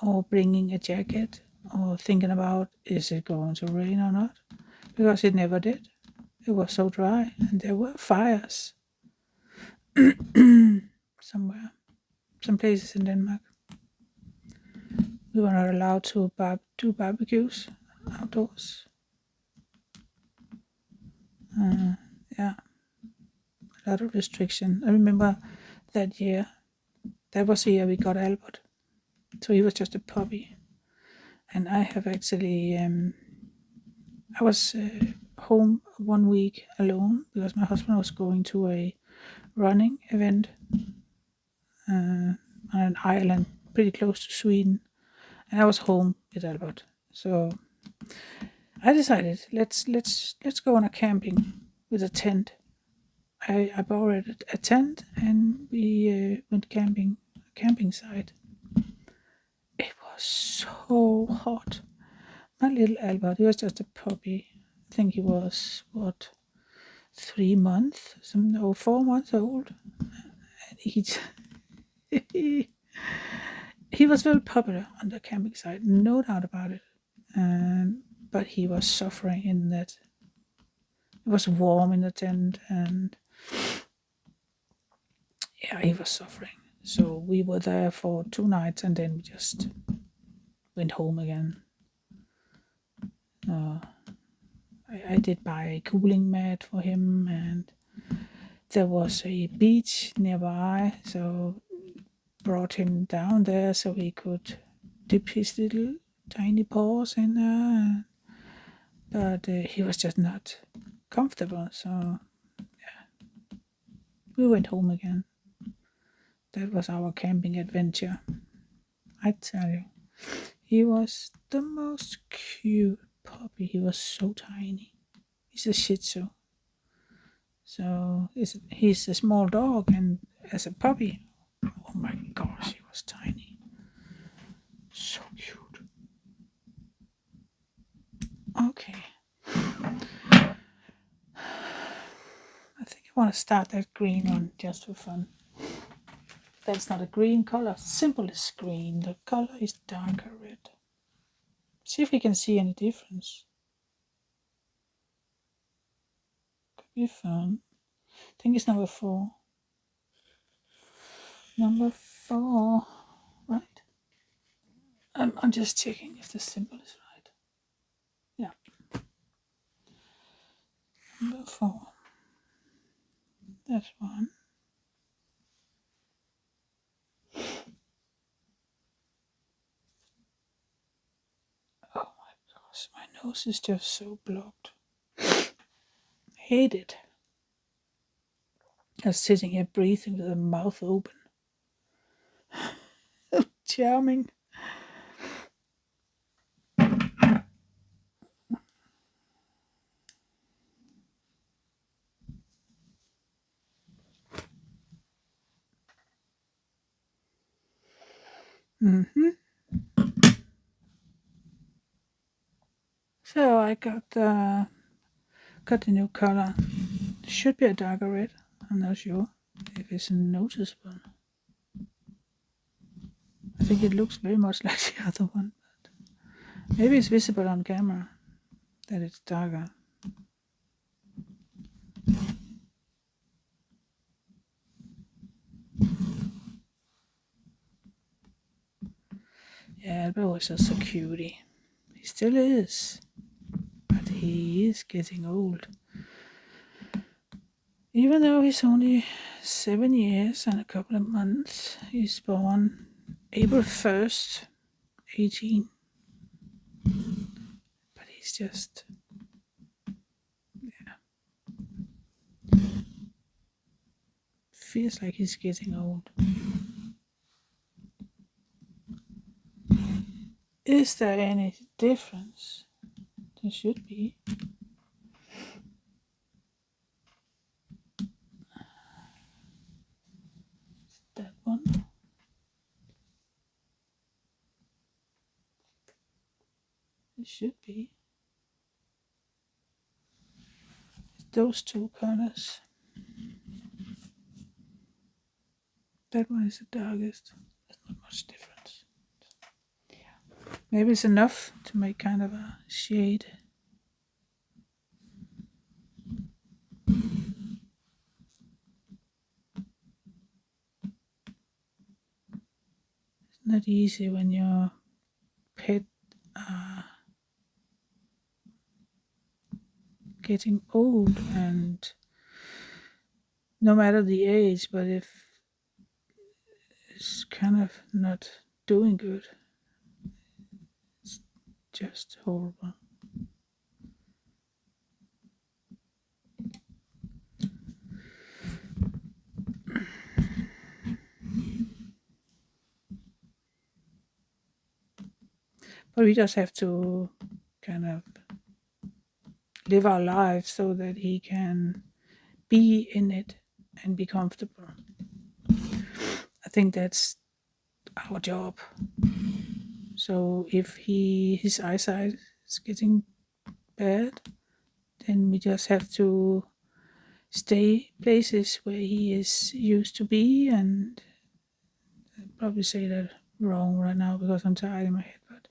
S1: or bringing a jacket or thinking about is it going to rain or not, because it never did. It was so dry and there were fires somewhere, some places in Denmark. We were not allowed to do barbecues outdoors. Yeah, a lot of restriction. I remember that year. That was the year we got Albert. So he was just a puppy. And I have actually, I was home 1 week alone because my husband was going to a running event on an island pretty close to Sweden. And I was home with Albert. So I decided let's go on a camping with a tent. I borrowed a tent and we went camping site. It was so hot. My little Albert, he was just a puppy. I think he was 3 months, 4 months old. And he was very popular on the camping site, no doubt about it. But he was suffering in that. It was warm in the tent, and yeah, he was suffering. So we were there for 2 nights, and then we just went home again. I did buy a cooling mat for him, and there was a beach nearby, so brought him down there so he could dip his little tiny paws in there. But he was just not comfortable, so yeah, we went home again. That was our camping adventure. I tell you, he was the most cute puppy. He was so tiny. He's a Shih Tzu. So he's a small dog, and as a puppy, oh my gosh, he was tiny. So cute. Okay. I think I want to start that green one just for fun. That's not a green color. Simple as green. The color is darker red. See if we can see any difference. Be fun. I think it's number 4. Number 4, right? I'm just checking if the symbol is right. Yeah, number 4. That's one. Oh my gosh, my nose is just so blocked. Hate it. I was sitting here breathing with the mouth open. Charming. So I got the new color. It should be a darker red. I'm not sure if it's noticeable. I think it looks very much like the other one. But maybe it's visible on camera that it's darker. Yeah, Albo was just a cutie. He still is. But he is getting old. Even though he's only 7 years and a couple of months, he's born April 1st, 18. But he's just, feels like he's getting old. Is there any difference? There should be. That one. It should be. Those two colors. That one is the darkest. There's not much difference. Yeah. Maybe it's enough to make kind of a shade. It's not easy when your pet getting old, and no matter the age, but if it's kind of not doing good, it's just horrible. But we just have to kind of live our lives so that he can be in it and be comfortable. I think that's our job. So if his eyesight is getting bad, then we just have to stay places where he is used to be, and I probably say that wrong right now because I'm tired in my head, but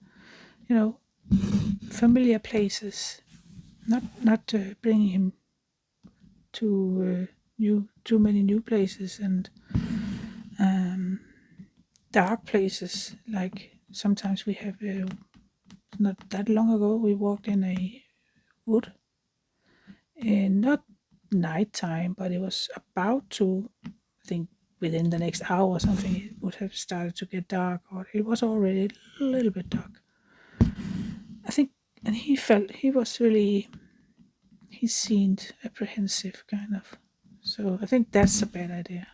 S1: familiar places, not bringing him to too many new places and dark places. Like sometimes we have not that long ago we walked in a wood, and not nighttime, but it was about to, I think within the next hour or something, it would have started to get dark, or it was already a little bit dark, I think. And he seemed apprehensive, kind of. So I think that's a bad idea.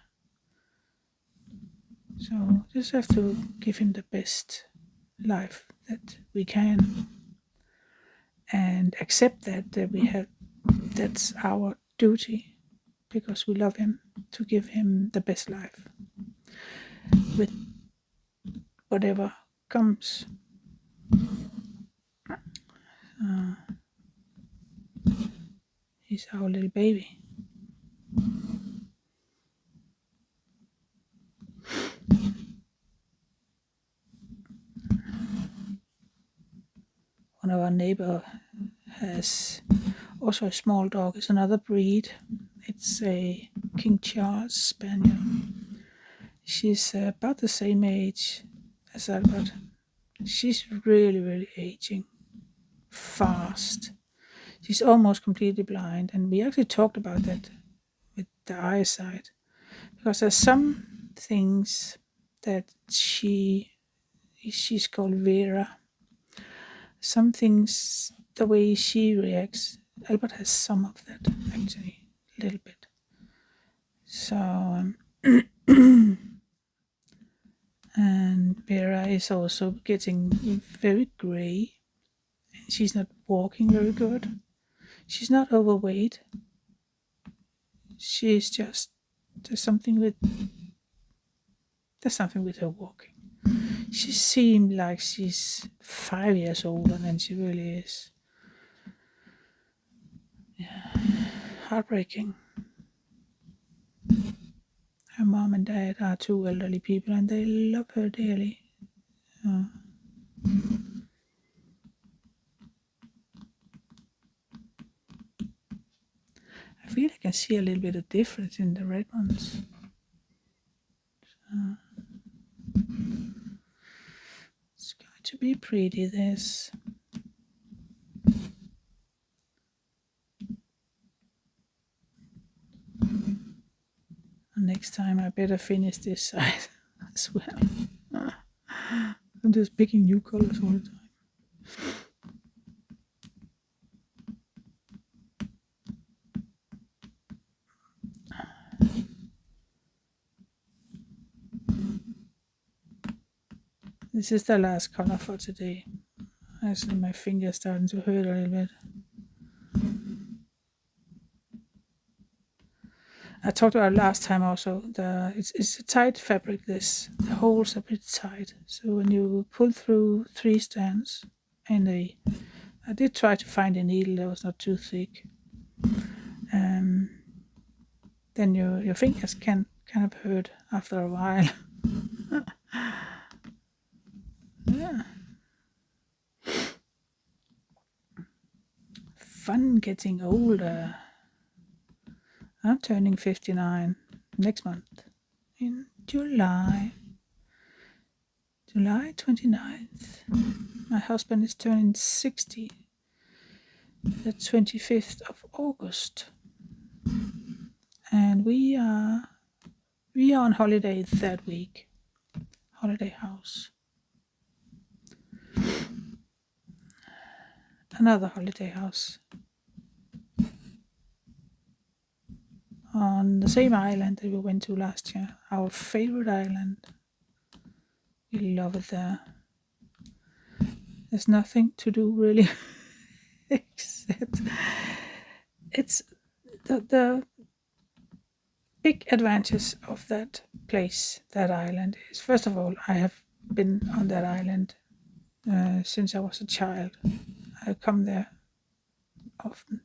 S1: So just have to give him the best life that we can, and accept that that's our duty, because we love him, to give him the best life with whatever comes. He's our little baby. One of our neighbor has also a small dog. It's another breed. It's a King Charles Spaniel. She's about the same age as Albert. She's really, really aging fast. She's almost completely blind, and we actually talked about that with the eyesight, because there's some things that she's called Vera. Some things, the way she reacts, Albert has some of that actually, a little bit. So, and Vera is also getting very gray. She's not walking very good. She's not overweight. She's just there's something with her walking. She seemed like she's 5 years older than she really is. Yeah. Heartbreaking. Her mom and dad are two elderly people and they love her dearly. I feel I can see a little bit of difference in the red ones. It's going to be pretty, this. Next time I better finish this side as well. I'm just picking new colors all the time. This is the last color for today. Actually, my finger's starting to hurt a little bit. I talked about last time also. It's a tight fabric. The holes are pretty tight. So when you pull through 3 strands, and I did try to find a needle that was not too thick. Then your fingers can kind of hurt after a while. Yeah. Fun getting older. I'm turning 59 next month in July 29th. My husband is turning 60 the 25th of August. And we are on holiday that week. Holiday house. Another holiday house on the same island that we went to last year. Our favorite island. We love it there. There's nothing to do really except it's the big advantage of that place, that island, is first of all, I have been on that island since I was a child. I come there often.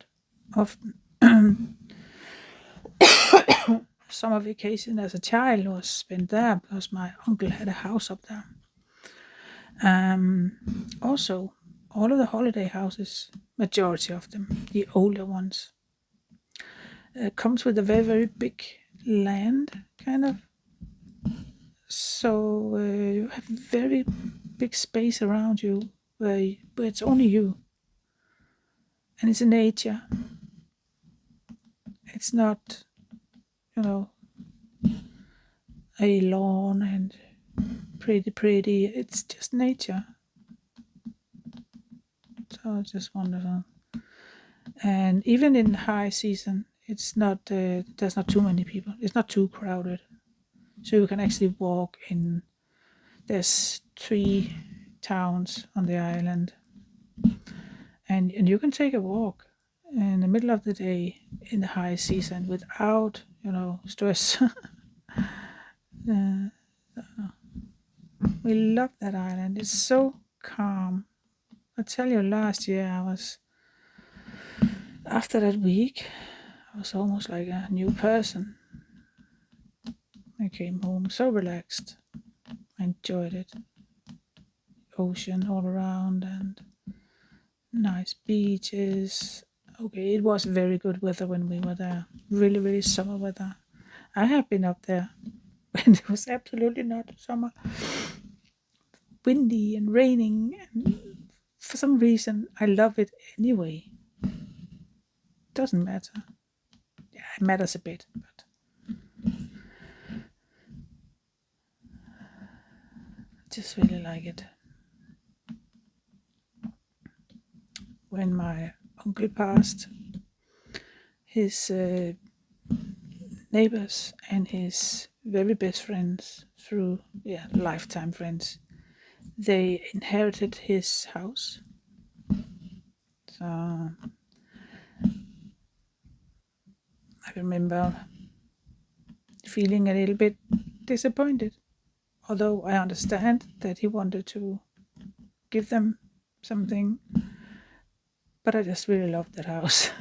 S1: Summer vacation as a child was spent there because my uncle had a house up there. Also, all of the holiday houses, majority of them, the older ones, comes with a very, very big land, kind of. So you have very big space around you where it's only you. And it's in nature. It's not, a lawn and pretty. It's just nature. So it's just wonderful. And even in high season, it's not there's not too many people. It's not too crowded. So you can actually walk in. There's 3 towns on the island. And you can take a walk in the middle of the day in the high season without, stress. We love that island. It's so calm. I tell you, last year after that week, I was almost like a new person. I came home so relaxed. I enjoyed it. Ocean all around and nice beaches. Okay, it was very good weather when we were there. Really, really summer weather. I have been up there when it was absolutely not summer. Windy and raining, and for some reason I love it anyway. Doesn't matter. Yeah, it matters a bit, but I just really like it. When my uncle passed, his neighbors and his very best friends, through lifetime friends, they inherited his house. So I remember feeling a little bit disappointed, although I understand that he wanted to give them something, but I just really loved that house.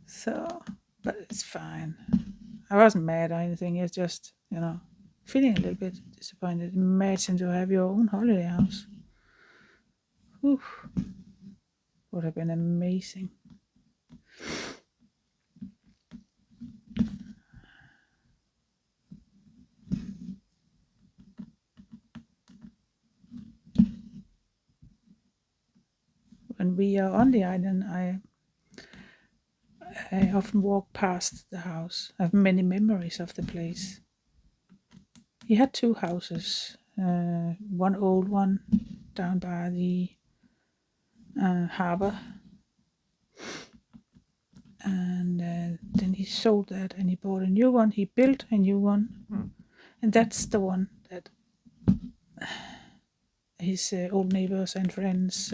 S1: So, but it's fine. I wasn't mad or anything. It's just, feeling a little bit disappointed. Imagine to have your own holiday house. Whew, would have been amazing. When we are on the island, I often walk past the house. I have many memories of the place. He had two houses, one old one down by the harbor, and then he sold that and he bought a new one. He built a new one, and that's the one that his old neighbors and friends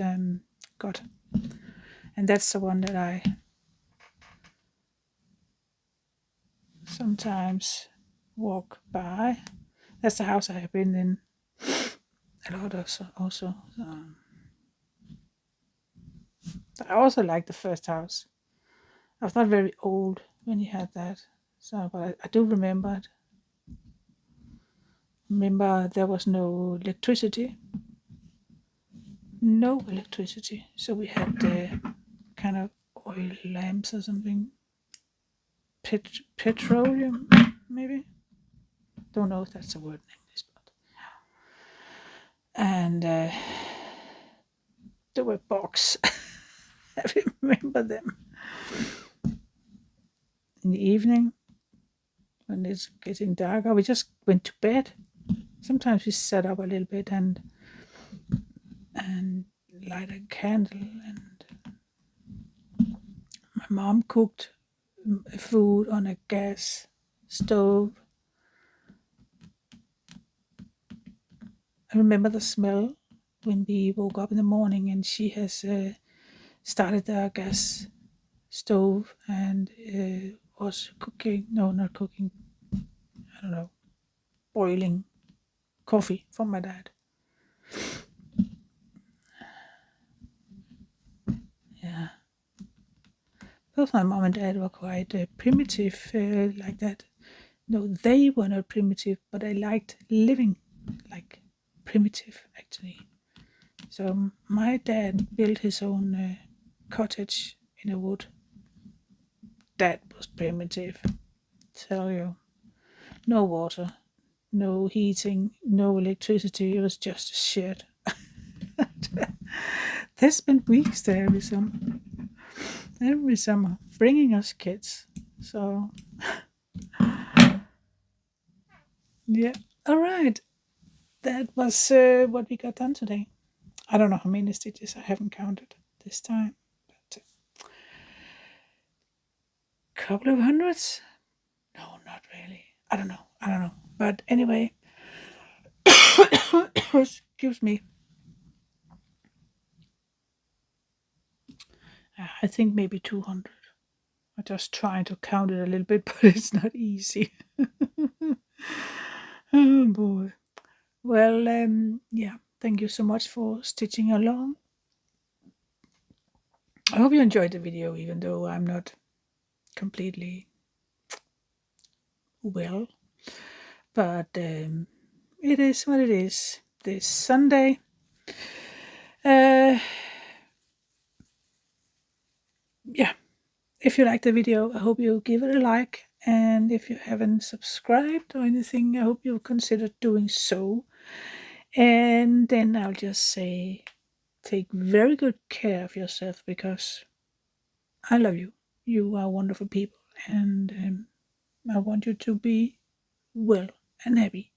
S1: got, and that's the one that I sometimes walk by. That's the house I have been in a lot also. I also like the first house. I was not very old when he had that, so but I do remember it. Remember there was no electricity. No electricity, so we had kind of oil lamps or something. Petroleum, maybe. Don't know if that's a word in English, but and there were box. I remember them in the evening when it's getting darker. We just went to bed. Sometimes we sat up a little bit and light a candle, and my mom cooked food on a gas stove. I remember the smell when we woke up in the morning, and she has started the gas stove and was cooking. No, not cooking. I don't know, boiling coffee for my dad. Yeah. Both my mom and dad were quite primitive like that. No, they were not primitive, but I liked living like primitive actually. So my dad built his own cottage in a wood. That was primitive. Tell you, no water, no heating, no electricity. It was just a shed. They spent weeks there every summer, bringing us kids. So yeah, all right. That was what we got done today. I don't know how many stitches. I haven't counted this time, but a couple of hundreds. No, not really. I don't know. But anyway, excuse me. I think maybe 200. I'm just trying to count it a little bit, but it's not easy. Oh boy. Well, yeah. Thank you so much for stitching along. I hope you enjoyed the video, even though I'm not completely well. But it is what it is. This Sunday. Uh, yeah, if you like the video, I hope you give it a like. And if you haven't subscribed or anything, I hope you consider doing so. And then I'll just say, take very good care of yourself because I love you. You are wonderful people. And I want you to be well and happy.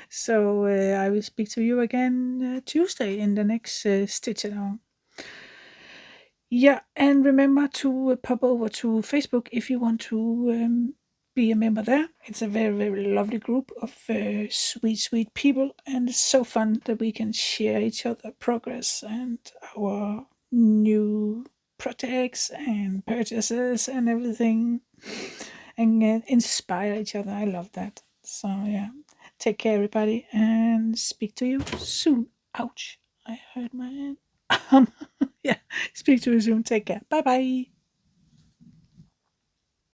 S1: So I will speak to you again Tuesday in the next Stitch Along. Yeah, and remember to pop over to Facebook if you want to be a member there. It's a very, very lovely group of sweet, sweet people, and it's so fun that we can share each other progress and our new projects and purchases and everything, and inspire each other. I love that. So yeah, take care, everybody, and speak to you soon. Ouch! I hurt my hand. Yeah, speak to you soon. Take care. Bye bye.